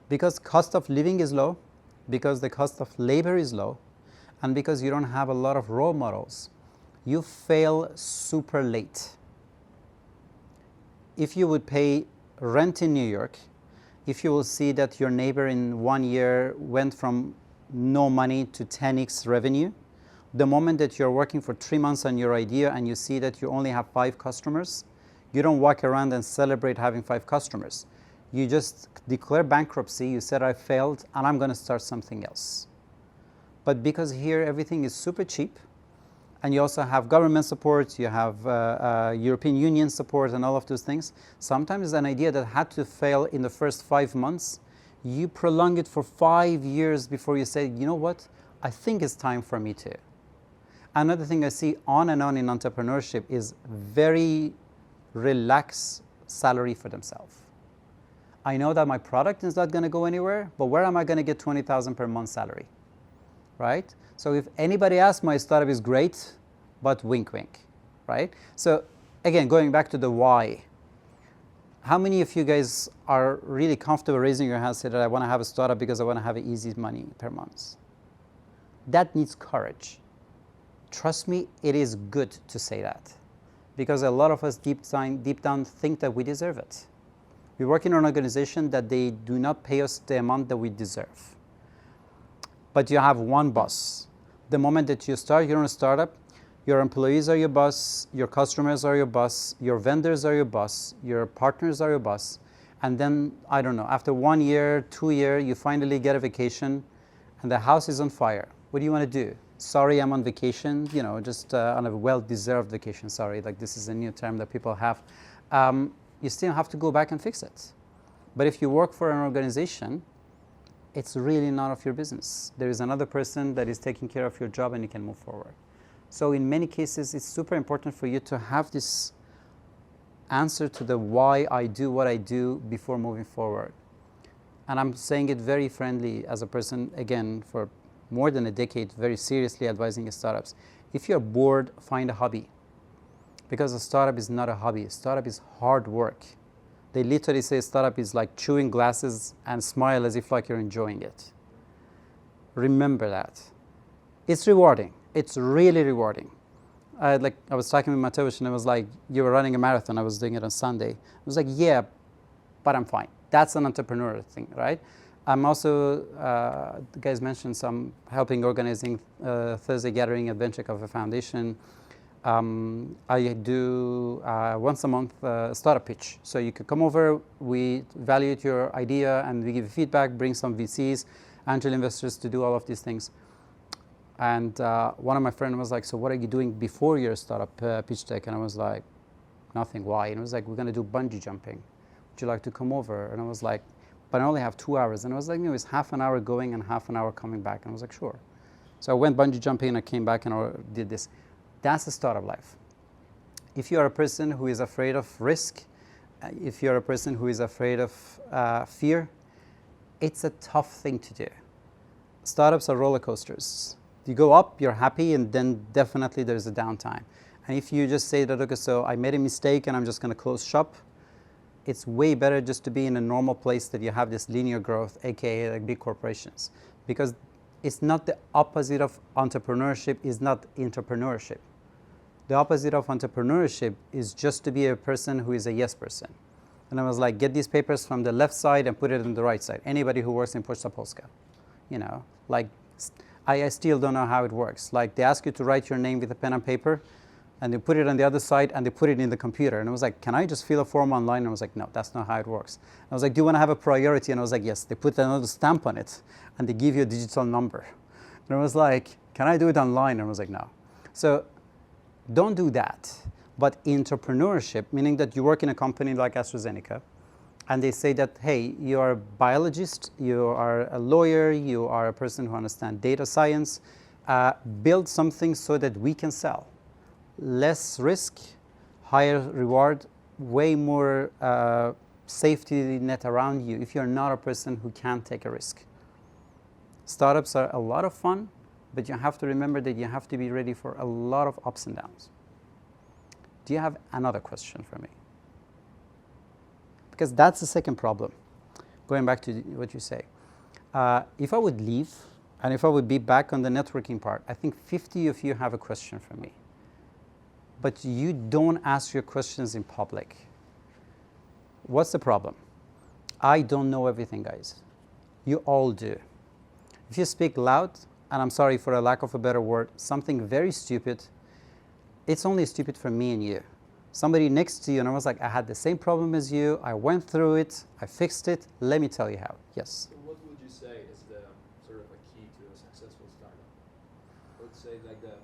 Because cost of living is low, because the cost of labor is low, and because you don't have a lot of role models, you fail super late. If you would pay rent in New York, if you will see that your neighbor in 1 year went from no money to 10x revenue, the moment that you're working for 3 months on your idea and you see that you only have 5 customers, you don't walk around and celebrate having 5 customers. You just declare bankruptcy, you said I failed and I'm going to start something else. But because here everything is super cheap, and you also have government support, you have European Union support and all of those things, sometimes an idea that had to fail in the first 5 months, you prolong it for 5 years before you say, you know what, I think it's time for me to. Another thing I see on and on in entrepreneurship is very relaxed salary for themselves. I know that my product is not going to go anywhere, but where am I going to get 20,000 per month salary, right? So if anybody asks, my startup is great, but wink, wink, right? So again, going back to the why, how many of you guys are really comfortable raising your hand and say that I want to have a startup because I want to have easy money per month? That needs courage. Trust me, it is good to say that, because a lot of us deep down think that we deserve it. We work in an organization that they do not pay us the amount that we deserve. But you have one boss. The moment that you start your own startup, your employees are your boss, your customers are your boss, your vendors are your boss, your partners are your boss. And then, I don't know, after 1 year, 2 years, you finally get a vacation and the house is on fire. What do you want to do? Sorry, I'm on vacation, you know, just on a well-deserved vacation, sorry, like this is a new term that people have. You still have to go back and fix it. But if you work for an organization, it's really none of your business. There is another person that is taking care of your job and you can move forward. So in many cases, it's super important for you to have this answer to the why I do what I do before moving forward. And I'm saying it very friendly as a person, again, for more than a decade, very seriously advising startups. If you're bored, find a hobby. Because a startup is not a hobby. A startup is hard work. They literally say startup is like chewing glasses and smile as if like you're enjoying it. Remember that. It's rewarding. It's really rewarding. I was talking with Mateusz and I was like, you were running a marathon. I was doing it on Sunday. I was like, yeah, but I'm fine. That's an entrepreneurial thing, right? I'm also, the guys mentioned some helping organizing Thursday gathering at Venture Capital Foundation. I do once a month startup pitch. So you could come over, we evaluate your idea and we give you feedback, bring some VCs, angel investors to do all of these things. And one of my friends was like, so what are you doing before your startup pitch deck? And I was like, nothing, why? And it was like, we're going to do bungee jumping. Would you like to come over? And I was like, but I only have 2 hours. And I was like, no, it's half an hour going and half an hour coming back. And I was like, sure. So I went bungee jumping and I came back and I did this. That's the startup life. If you are a person who is afraid of risk, if you're a person who is afraid of fear, it's a tough thing to do. Startups are roller coasters. You go up, you're happy, and then definitely there's a downtime. And if you just say that, okay, so I made a mistake and I'm just going to close shop, it's way better just to be in a normal place that you have this linear growth, aka like big corporations. Because it's not the opposite of entrepreneurship, is not entrepreneurship. The opposite of entrepreneurship is just to be a person who is a yes person. And I was like, get these papers from the left side and put it on the right side. Anybody who works in Poczta Polska, you know, like I still don't know how it works. Like they ask you to write your name with a pen and paper, and they put it on the other side and they put it in the computer. And I was like, can I just fill a form online? And I was like, no, that's not how it works. I was like, do you want to have a priority? And I was like, yes. They put another stamp on it and they give you a digital number. And I was like, can I do it online? And I was like, no. So don't do that. But entrepreneurship, meaning that you work in a company like AstraZeneca, and they say that, hey, you are a biologist, you are a lawyer, you are a person who understands data science, build something so that we can sell. Less risk, higher reward, way more safety net around you if you're not a person who can take a risk. Startups are a lot of fun, but you have to remember that you have to be ready for a lot of ups and downs. Do you have another question for me? Because that's the second problem. Going back to what you say. If I would leave, and if I would be back on the networking part, I think 50 of you have a question for me. But you don't ask your questions in public. What's the problem? I don't know everything, guys. You all do. If you speak loud, and I'm sorry for a lack of a better word, something very stupid, it's only stupid for me and you. Somebody next to you, and I was like, I had the same problem as you, I went through it, I fixed it, let me tell you how. Yes? So what would you say is the sort of a key to a successful startup? I would say like the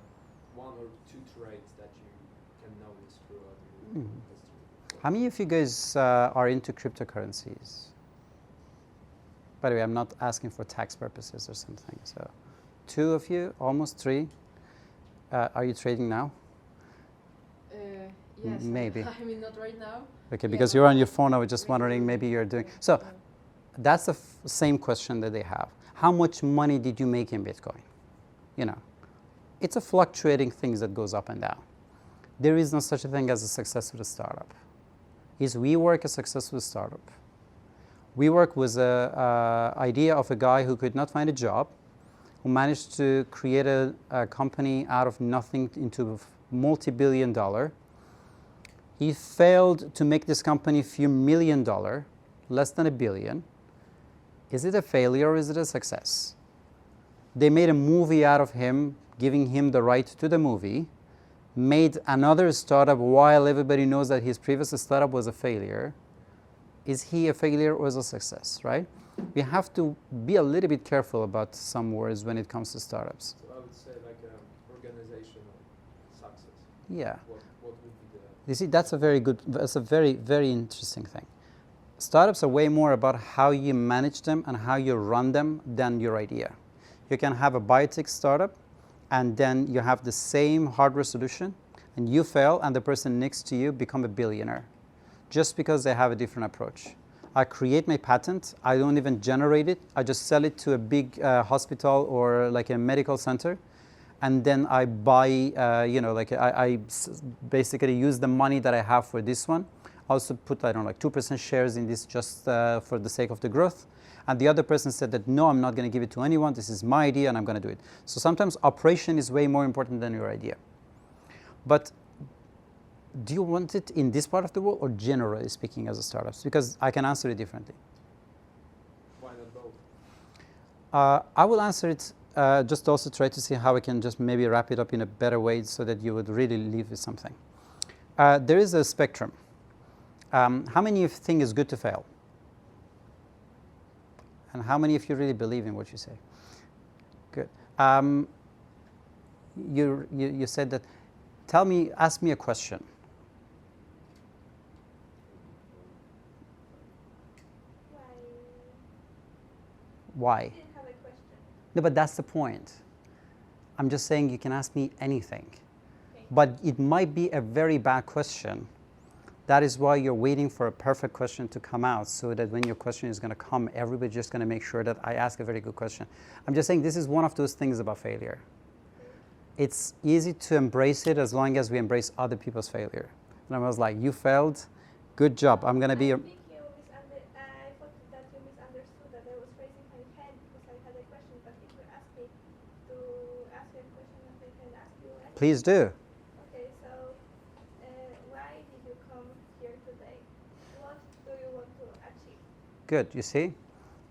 1 or 2 traits that you can notice throughout your history. How many of you guys are into cryptocurrencies? By the way, I'm not asking for tax purposes or something. So 2 of you, almost 3. Are you trading now? Yes. Maybe. I mean, not right now. Okay, because you're on your phone, I was just wondering, maybe you're doing. So that's the same question that they have. How much money did you make in Bitcoin? You know, it's a fluctuating thing that goes up and down. There is no such a thing as a successful startup. Is WeWork a successful startup? WeWork was an idea of a guy who could not find a job, who managed to create a company out of nothing into a multi-billion-dollar. He failed to make this company a few $1 million, less than $1 billion. Is it a failure or is it a success? They made a movie out of him, giving him the right to the movie, made another startup while everybody knows that his previous startup was a failure. Is he a failure or is a success, right? We have to be a little bit careful about some words when it comes to startups. So I would say like organizational success. Yeah. What would be the... You see, that's a very, very interesting thing. Startups are way more about how you manage them and how you run them than your idea. You can have a biotech startup and then you have the same hardware solution and you fail and the person next to you become a billionaire just because they have a different approach. I create my patent, I don't even generate it, I just sell it to a big hospital or like a medical center, and then I buy, I basically use the money that I have for this one. I also put, I don't know, like 2% shares in this just for the sake of the growth. And the other person said that, no, I'm not going to give it to anyone, this is my idea and I'm going to do it. So sometimes operation is way more important than your idea. But do you want it in this part of the world or generally speaking as a startup? Because I can answer it differently. Why not both? I will answer it, just also try to see how I can just maybe wrap it up in a better way so that you would really leave with something. There is a spectrum. How many of you think it's good to fail? And how many of you really believe in what you say? Good. You said that, ask me a question. Why? You didn't have a question. No, but that's the point. I'm just saying you can ask me anything. Okay. But it might be a very bad question. That is why you're waiting for a perfect question to come out so that when your question is going to come, everybody's just going to make sure that I ask a very good question. I'm just saying this is one of those things about failure. It's easy to embrace it as long as we embrace other people's failure. And I was like, you failed, good job. I'm going to be your... I thought that you misunderstood that I was raising my hand because I had a question, but if you ask me to ask you a question, I can ask you anything. Please do. Okay, so why did you come here today? What do you want to achieve? Good, you see?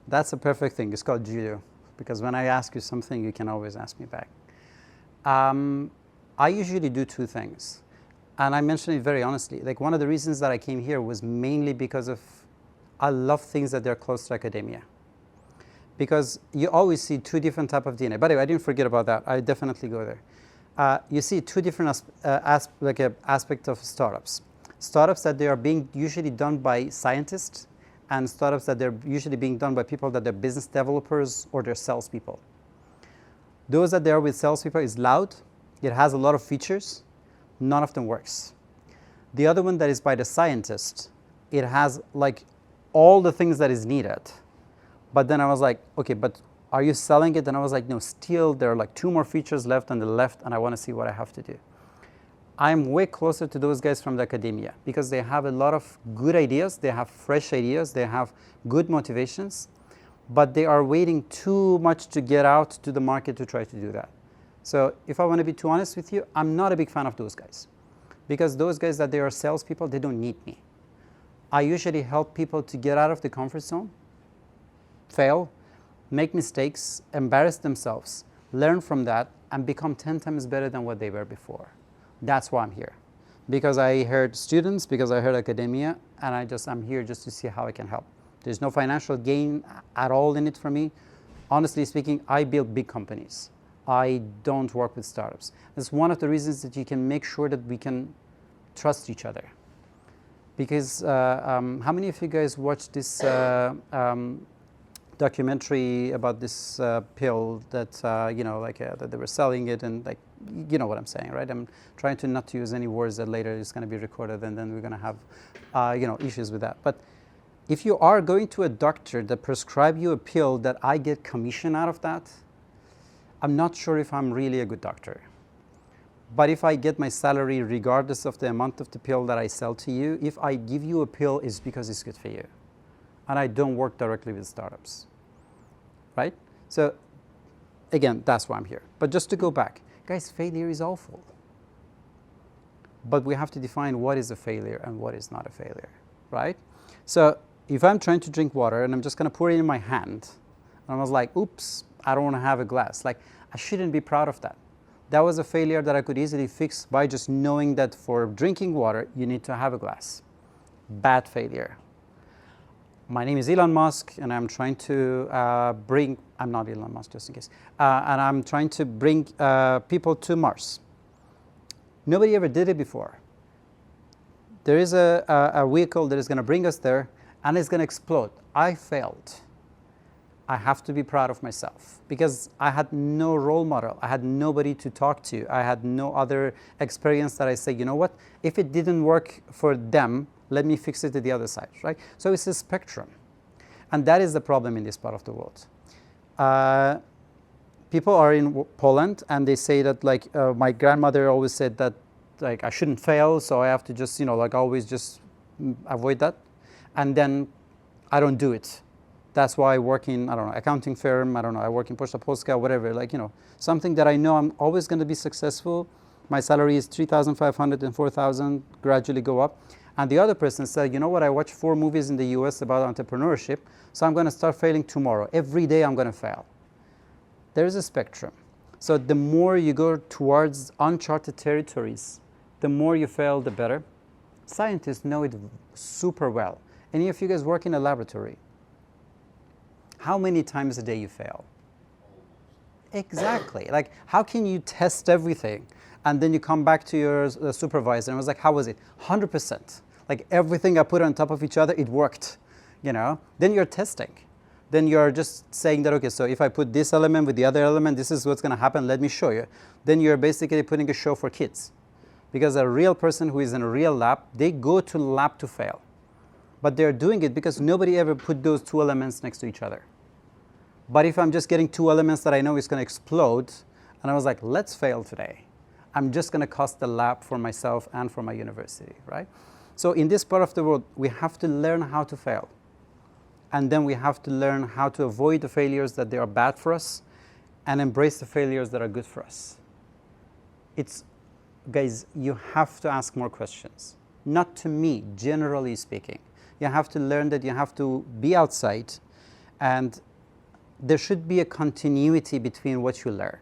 That's a perfect thing. It's called judo. Because when I ask you something, you can always ask me back. I usually do 2 things. And I mention it very honestly. Like one of the reasons that I came here was mainly because of I love things that they're close to academia. Because you always see 2 different types of DNA. By the way, I didn't forget about that. I definitely go there. You see 2 different aspects of startups. Startups that they are being usually done by scientists and startups that they're usually being done by people that they're business developers or they're salespeople. Those that they are with salespeople is loud. It has a lot of features. None of them works. The other one that is by the scientist, it has like all the things that is needed. But then I was like, okay, but are you selling it? And I was like, no, still there are like 2 more features left on the left, and I want to see what I have to do. I'm way closer to those guys from the academia because they have a lot of good ideas, they have fresh ideas, they have good motivations, but they are waiting too much to get out to the market to try to do that. So if I want to be too honest with you, I'm not a big fan of those guys because those guys that they are salespeople, they don't need me. I usually help people to get out of the comfort zone, fail, make mistakes, embarrass themselves, learn from that, and become 10 times better than what they were before. That's why I'm here. Because I heard students, because I heard academia, and I'm here just to see how I can help. There's no financial gain at all in it for me. Honestly speaking, I build big companies. I don't work with startups. That's one of the reasons that you can make sure that we can trust each other. Because how many of you guys watched this documentary about this pill that that they were selling it, and like, you know what I'm saying, right? I'm trying to not to use any words that later is going to be recorded, and then we're going to have issues with that. But if you are going to a doctor that prescribe you a pill that I get commission out of that, I'm not sure if I'm really a good doctor. But if I get my salary regardless of the amount of the pill that I sell to you, if I give you a pill, it's because it's good for you. And I don't work directly with startups, right? So again, that's why I'm here. But just to go back, guys, failure is awful. But we have to define what is a failure and what is not a failure, right? So if I'm trying to drink water and I'm just going to pour it in my hand, and I was like, oops, I don't want to have a glass. Like, I shouldn't be proud of that. That was a failure that I could easily fix by just knowing that for drinking water, you need to have a glass. Bad failure. My name is Elon Musk, and I'm trying to I'm not Elon Musk, just in case, and I'm trying to bring people to Mars. Nobody ever did it before. There is a vehicle that is going to bring us there, and it's going to explode. I failed. I have to be proud of myself because I had no role model. I had nobody to talk to. I had no other experience that I say, you know what, if it didn't work for them, let me fix it to the other side, right? So it's a spectrum. And that is the problem in this part of the world. People are in Poland and they say that, like, my grandmother always said that, like, I shouldn't fail, so I have to just, always just avoid that. And then I don't do it. That's why I work in, accounting firm, I work in Poczta Polska, whatever, something that I know I'm always going to be successful. My salary is 3,500 and 4,000, gradually go up. And the other person said, you know what, I watched 4 movies in the US about entrepreneurship, so I'm going to start failing tomorrow. Every day I'm going to fail. There is a spectrum. So the more you go towards uncharted territories, the more you fail, the better. Scientists know it super well. Any of you guys work in a laboratory? How many times a day you fail? Exactly. Like, how can you test everything and then you come back to your supervisor and was like, how was it? 100%. Like, everything I put on top of each other, it worked. Then you're testing. Then you're just saying that, okay, so if I put this element with the other element, this is what's going to happen, let me show you. Then you're basically putting a show for kids. Because a real person who is in a real lab, they go to the lab to fail. But they're doing it because nobody ever put those 2 elements next to each other. But if I'm just getting 2 elements that I know is going to explode, and I was like, let's fail today, I'm just going to cost the lab for myself and for my university, right? So in this part of the world, we have to learn how to fail. And then we have to learn how to avoid the failures that they are bad for us and embrace the failures that are good for us. Guys, you have to ask more questions. Not to me, generally speaking. You have to learn that you have to be outside, and there should be a continuity between what you learn.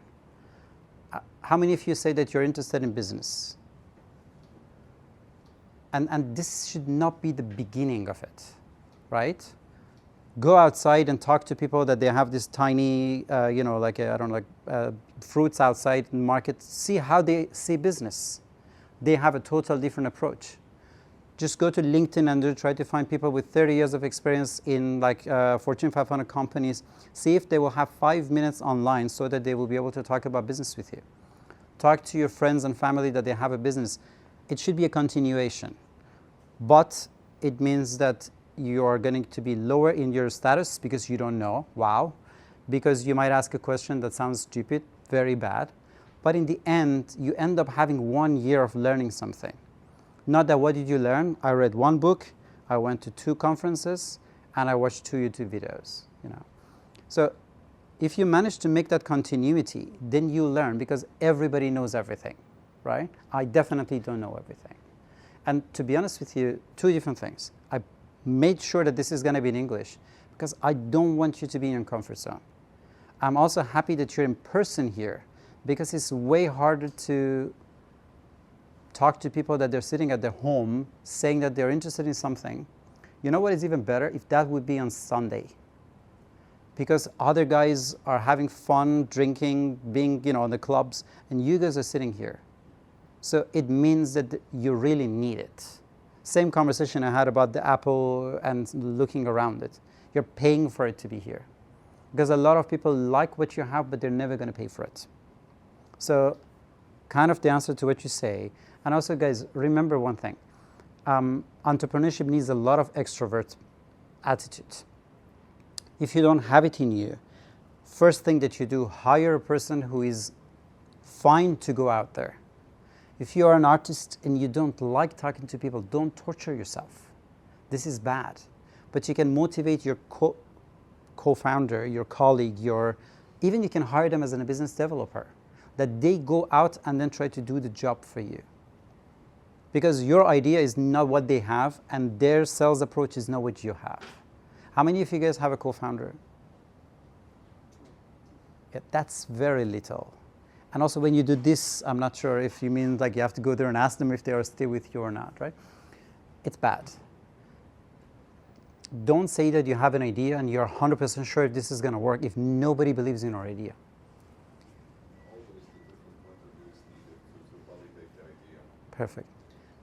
How many of you say that you're interested in business? And this should not be the beginning of it, right? Go outside and talk to people that they have this tiny, fruits outside in the market. See how they see business. They have a total different approach. Just go to LinkedIn and try to find people with 30 years of experience in Fortune 500 companies. See if they will have 5 minutes online so that they will be able to talk about business with you. Talk to your friends and family that they have a business. It should be a continuation. but it means that you are going to be lower in your status because you don't know, wow, because you might ask a question that sounds stupid, very bad, but in the end, you end up having 1 year of learning something. Not that what did you learn? I read 1 book, I went to 2 conferences, and I watched 2 YouTube videos, you know. So if you manage to make that continuity, then you learn, because everybody knows everything, right? I definitely don't know everything. And to be honest with you, 2 different things. I made sure that this is going to be in English because I don't want you to be in your comfort zone. I'm also happy that you're in person here because it's way harder to talk to people that they're sitting at their home saying that they're interested in something. You know what is even better? If that would be on Sunday. Because other guys are having fun, drinking, being, you know, in the clubs, and you guys are sitting here. So it means that you really need it. Same conversation I had about the Apple and looking around it. You're paying for it to be here. Because a lot of people like what you have, but they're never going to pay for it. So kind of the answer to what you say. And also, guys, remember one thing. Entrepreneurship needs a lot of extrovert attitude. If you don't have it in you, first thing that you do, hire a person who is fine to go out there. If you are an artist and you don't like talking to people, don't torture yourself. This is bad. But you can motivate your co-founder, your colleague, even you can hire them as a business developer, that they go out and then try to do the job for you. Because your idea is not what they have, and their sales approach is not what you have. How many of you guys have a co-founder? Yeah, that's very little. And also when you do this, I'm not sure if you mean like you have to go there and ask them if they are still with you or not, right? It's bad. Don't say that you have an idea and you're 100% sure if this is going to work if nobody believes in your idea. Perfect.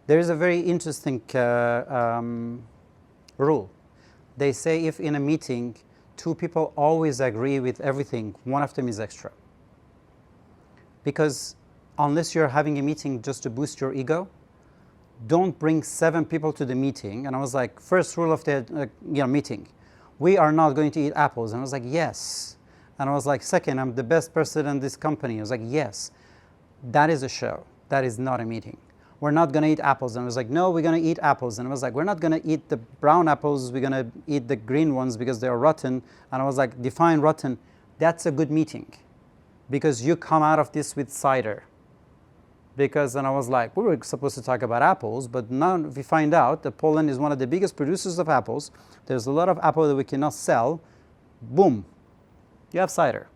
There is a very interesting rule. They say if in a meeting, 2 people always agree with everything, one of them is extra. Because unless you're having a meeting just to boost your ego, don't bring 7 people to the meeting. And I was like, first rule of the meeting, we are not going to eat apples. And I was like, yes. And I was like, second, I'm the best person in this company. I was like, yes. That is a show. That is not a meeting. We're not going to eat apples. And I was like, no, we're going to eat apples. And I was like, we're not going to eat the brown apples. We're going to eat the green ones because they are rotten. And I was like, define rotten. That's a good meeting because you come out of this with cider. Because then I was like, we were supposed to talk about apples, but now we find out that Poland is one of the biggest producers of apples. There's a lot of apple that we cannot sell. Boom, you have cider.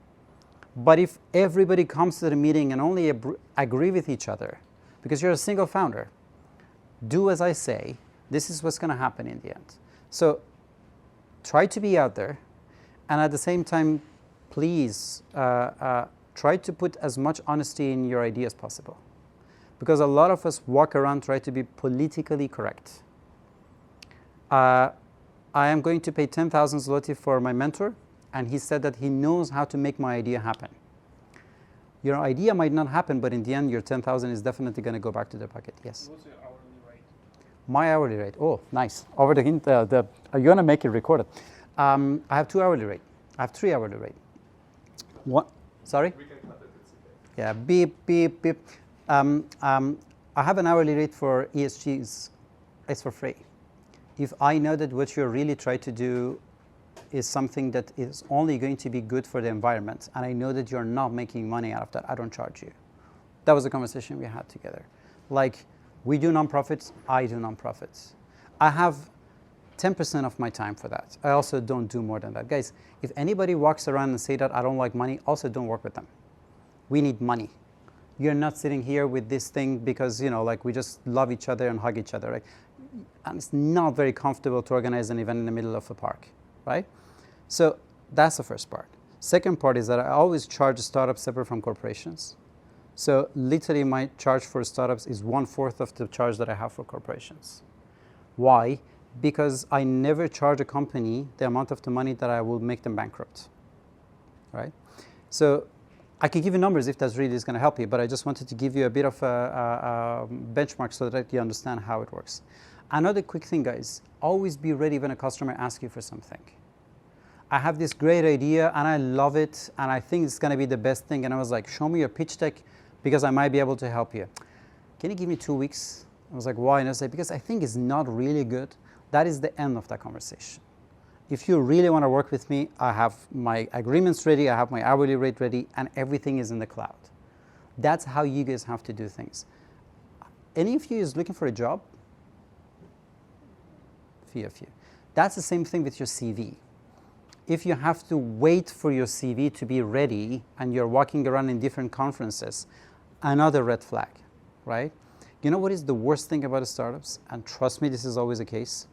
But if everybody comes to the meeting and only agree with each other, because you're a single founder, do as I say, this is what's going to happen in the end. So try to be out there, and at the same time, please try to put as much honesty in your idea as possible. Because a lot of us walk around trying to be politically correct. I am going to pay 10,000 zloty for my mentor, and he said that he knows how to make my idea happen. Your idea might not happen, but in the end, your 10,000 is definitely going to go back to the pocket. Yes? What's your hourly rate? My hourly rate? Oh, nice. Over the hint, are you going to make it recorded? I have 2 hourly rate. I have 3 hourly rate. What? Sorry? We can cut it, it's okay. Yeah, beep, beep, beep. I have an hourly rate for ESGs. It's for free. If I know that what you're really trying to do is something that is only going to be good for the environment, and I know that you're not making money out of that, I don't charge you. That was a conversation we had together. Like, we do nonprofits, I do nonprofits. I have 10% of my time for that. I also don't do more than that. Guys, if anybody walks around and say that I don't like money, also don't work with them. We need money. You're not sitting here with this thing because, you know, like we just love each other and hug each other, right? And it's not very comfortable to organize an event in the middle of a park, right? So that's the first part. Second part is that I always charge startups separate from corporations. So literally my charge for startups is 1/4 of the charge that I have for corporations. Why? Because I never charge a company the amount of the money that I will make them bankrupt, right? So I can give you numbers if that's really is going to help you, but I just wanted to give you a bit of a benchmark so that you understand how it works. Another quick thing, guys, always be ready when a customer asks you for something. I have this great idea and I love it and I think it's going to be the best thing. And I was like, show me your pitch deck because I might be able to help you. Can you give me 2 weeks? I was like, why? And I said, because I think it's not really good. That is the end of that conversation. If you really want to work with me, I have my agreements ready, I have my hourly rate ready, and everything is in the cloud. That's how you guys have to do things. Any of you is looking for a job? Few of you. That's the same thing with your CV. If you have to wait for your CV to be ready and you're walking around in different conferences, another red flag, right? You know what is the worst thing about startups? And trust me, this is always the case.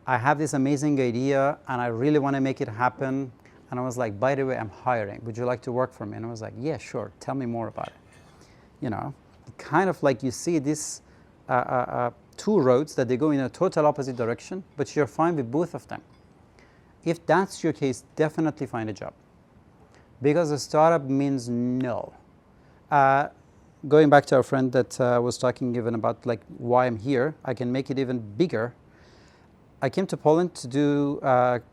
I have this amazing idea and I really want to make it happen. And I was like, by the way, I'm hiring. Would you like to work for me? And I was like, yeah, sure. Tell me more about it. You know, kind of like you see this two roads that they go in a total opposite direction, but you're fine with both of them. If that's your case, definitely find a job. Because a startup means no. Going back to our friend that was talking even about like why I'm here, I can make it even bigger. I came to Poland to do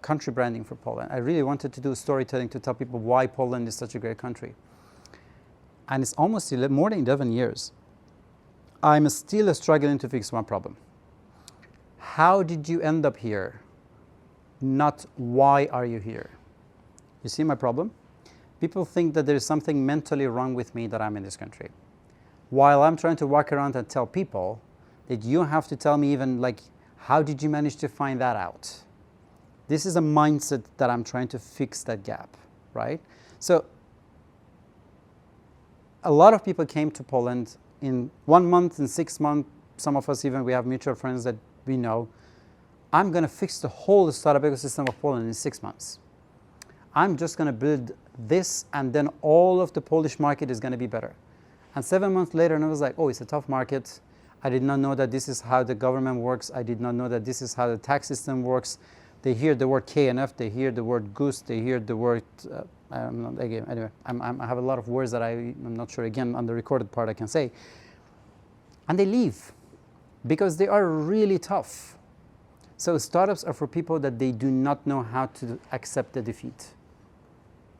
country branding for Poland. I really wanted to do storytelling to tell people why Poland is such a great country. And it's almost more than 11 years. I'm still struggling to fix one problem. How did you end up here? Not why are you here? You see my problem? People think that there is something mentally wrong with me that I'm in this country. While I'm trying to walk around and tell people that you have to tell me even like, how did you manage to find that out? This is a mindset that I'm trying to fix that gap, right? So a lot of people came to Poland in 1 month, in 6 months. Some of us even, we have mutual friends that we know. I'm going to fix the whole startup ecosystem of Poland in 6 months. I'm just going to build this and then all of the Polish market is going to be better. And 7 months later, and I was like, oh, it's a tough market. I did not know that this is how the government works. I did not know that this is how the tax system works. They hear the word KNF, they hear the word goose, they hear the word, anyway, I have a lot of words that I'm not sure, again, on the recorded part I can say. And they leave because they are really tough. So startups are for people that they do not know how to accept the defeat.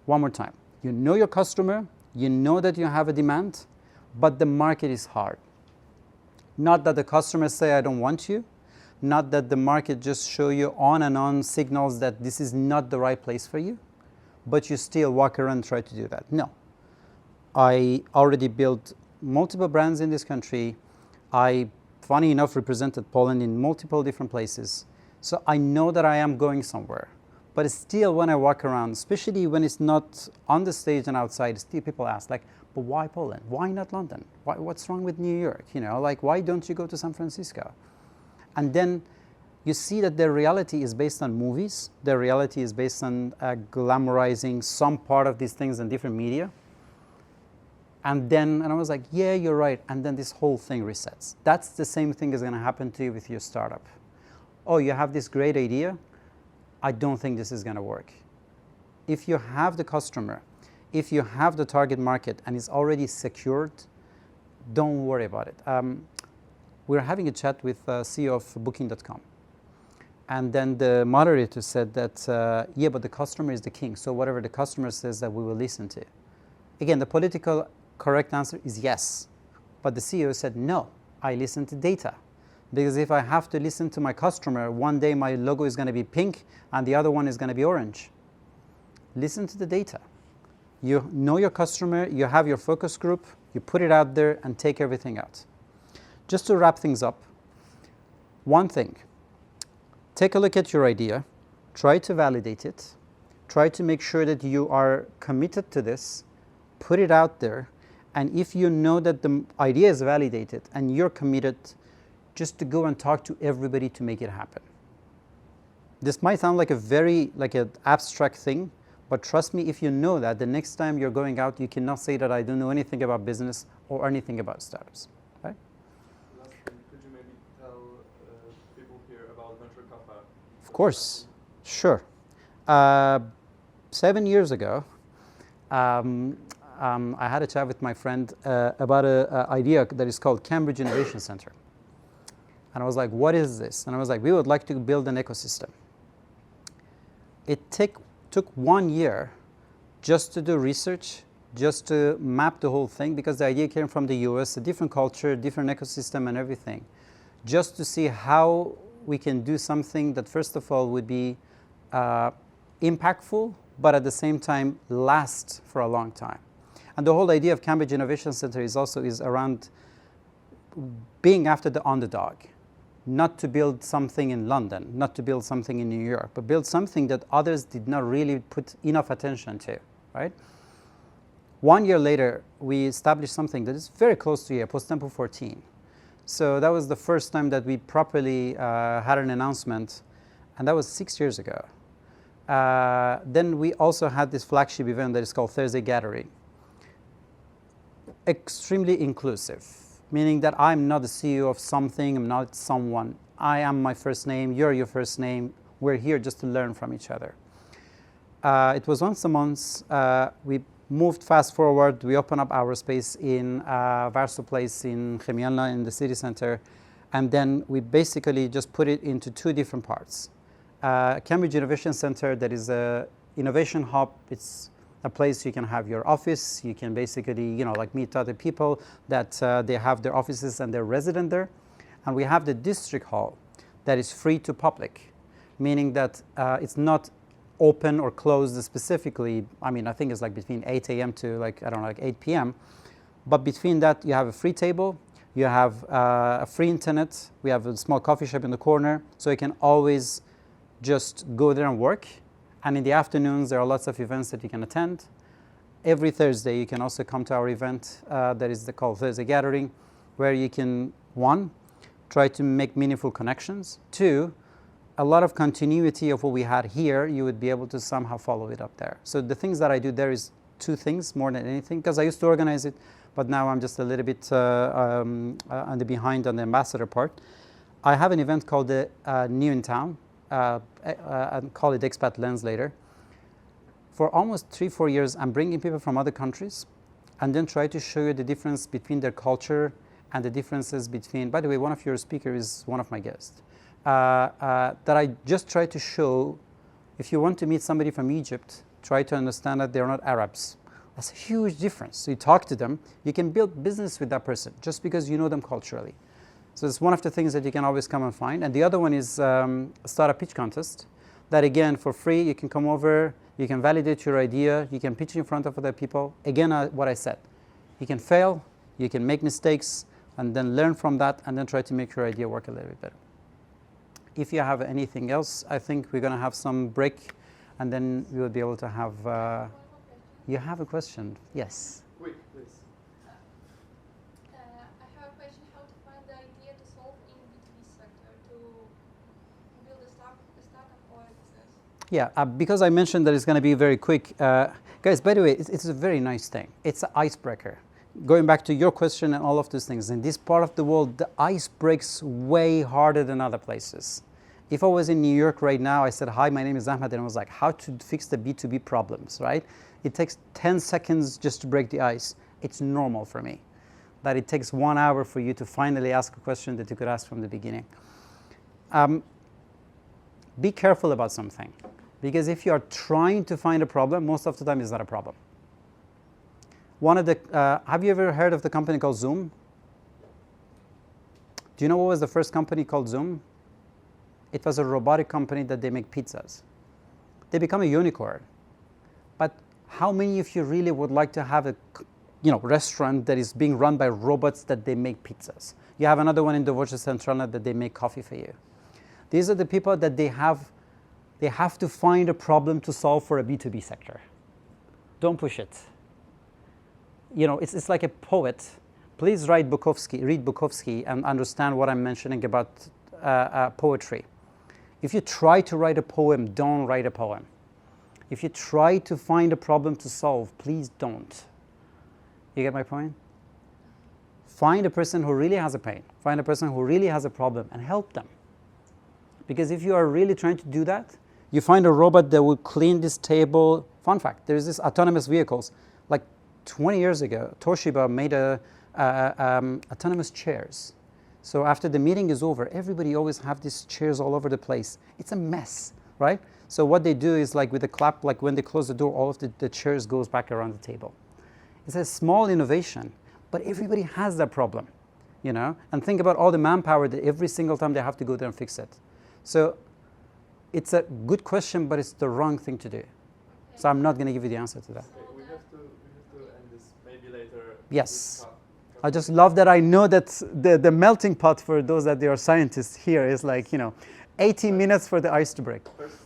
One more time. You know your customer, you know that you have a demand, but the market is hard. Not that the customers say, I don't want you. Not that the market just show you on and on signals that this is not the right place for you, but you still walk around and try to do that. No. I already built multiple brands in this country. I, funny enough, represented Poland in multiple different places. So I know that I am going somewhere. But still, when I walk around, especially when it's not on the stage and outside, still people ask, like, but why Poland? Why not London? What's wrong with New York? You know, like, why don't you go to San Francisco? And then you see that their reality is based on movies. Their reality is based on glamorizing some part of these things in different media. And I was like, yeah, you're right. And then this whole thing resets. That's the same thing is going to happen to you with your startup. Oh, you have this great idea. I don't think this is going to work. If you have the customer, if you have the target market and it's already secured, don't worry about it. We were having a chat with CEO of Booking.com. And then the moderator said that, yeah, but the customer is the king. So whatever the customer says that we will listen to. Again, the political correct answer is yes. But the CEO said, no, I listen to data. Because if I have to listen to my customer, one day my logo is going to be pink and the other one is going to be orange. Listen to the data. You know your customer, you have your focus group, you put it out there and take everything out. Just to wrap things up, one thing, take a look at your idea, try to validate it, try to make sure that you are committed to this, put it out there, and if you know that the idea is validated and you're committed, just to go and talk to everybody to make it happen. This might sound like an abstract thing, but trust me, if you know that, the next time you're going out, you cannot say that I don't know anything about business or anything about startups. Right? Lastly, could you maybe tell people here about Venture Cafe? Of course, sure. 7 years ago, I had a chat with my friend about an idea that is called Cambridge Innovation Center. And I was like, what is this? And I was like, we would like to build an ecosystem. It took 1 year just to do research, just to map the whole thing, because the idea came from the US, a different culture, different ecosystem and everything, just to see how we can do something that first of all would be impactful, but at the same time last for a long time. And the whole idea of Cambridge Innovation Center is around being after the underdog, not to build something in London, not to build something in New York, but build something that others did not really put enough attention to, right? 1 year later, we established something that is very close to here, Post-Tempo 14. So that was the first time that we properly had an announcement, and that was 6 years ago. Then we also had this flagship event that is called Thursday Gathering. Extremely inclusive, meaning that I'm not the CEO of something, I'm not someone. I am my first name, you're your first name. We're here just to learn from each other. It was once a month. We moved fast forward. We opened up our space in Warsaw Place in Chemielna in the city center. And then we basically just put it into 2 different parts. Cambridge Innovation Center, that is an innovation hub. It's a place you can have your office. You can basically, like meet other people that they have their offices and they're resident there. And we have the district hall that is free to public, meaning that it's not open or closed specifically. I mean, I think it's like between 8 a.m. to 8 p.m. But between that, you have a free table. You have a free internet. We have a small coffee shop in the corner, so you can always just go there and work. And in the afternoons, there are lots of events that you can attend. Every Thursday, you can also come to our event that is called Thursday Gathering, where you can, 1, try to make meaningful connections. 2, a lot of continuity of what we had here, you would be able to somehow follow it up there. So the things that I do there is 2 things more than anything, because I used to organize it, but now I'm just a little bit on the behind on the ambassador part. I have an event called the New in Town. I'll call it Expat Lens later. For almost 3-4 years, I'm bringing people from other countries and then try to show you the difference between their culture and the differences between, by the way, one of your speakers is one of my guests, that I just try to show, if you want to meet somebody from Egypt, try to understand that they're not Arabs. That's a huge difference. So you talk to them, you can build business with that person just because you know them culturally. So it's one of the things that you can always come and find. And the other one is a startup pitch contest that, again, for free, you can come over, you can validate your idea, you can pitch in front of other people. Again, what I said, you can fail, you can make mistakes, and then learn from that, and then try to make your idea work a little bit better. If you have anything else, I think we're going to have some break, and then we will be able to have... you have a question? Yes. Quick, please. I have a question: how to find the idea to solve in B2B sector to build a startup or a business? Yeah, because I mentioned that it's going to be very quick. Guys, by the way, it's a very nice thing. It's an icebreaker. Going back to your question and all of those things, in this part of the world, the ice breaks way harder than other places. If I was in New York right now, I said, hi, my name is Ahmad, and I was like, how to fix the B2B problems, right? It takes 10 seconds just to break the ice. It's normal for me. That it takes 1 hour for you to finally ask a question that you could ask from the beginning. Be careful about something, because if you are trying to find a problem, most of the time it's not a problem. Have you ever heard of the company called Zoom? Do you know what was the first company called Zoom? It was a robotic company that they make pizzas. They become a unicorn. But how many of you really would like to have a restaurant that is being run by robots that they make pizzas? You have another one in the Voce Centralna that they make coffee for you. These are the people that they have to find a problem to solve for a B2B sector. Don't push it. It's like a poet. Please read Bukowski and understand what I'm mentioning about poetry. If you try to write a poem, don't write a poem. If you try to find a problem to solve, please don't. You get my point? Find a person who really has a pain. Find a person who really has a problem and help them. Because if you are really trying to do that, you find a robot that will clean this table. Fun fact, there's this autonomous vehicles. Like 20 years ago, Toshiba made autonomous chairs So after the meeting is over, everybody always have these chairs all over the place. It's a mess, right? So what they do is like with a clap, like when they close the door, all of the chairs goes back around the table. It's a small innovation, but everybody has that problem, you know? And think about all the manpower that every single time they have to go there and fix it. So it's a good question, but it's the wrong thing to do. Okay. So I'm not going to give you the answer to that. Okay, we have to end this maybe later. Yes. I just love that I know that the melting pot for those that they are scientists here is like, 18 minutes for the ice to break. First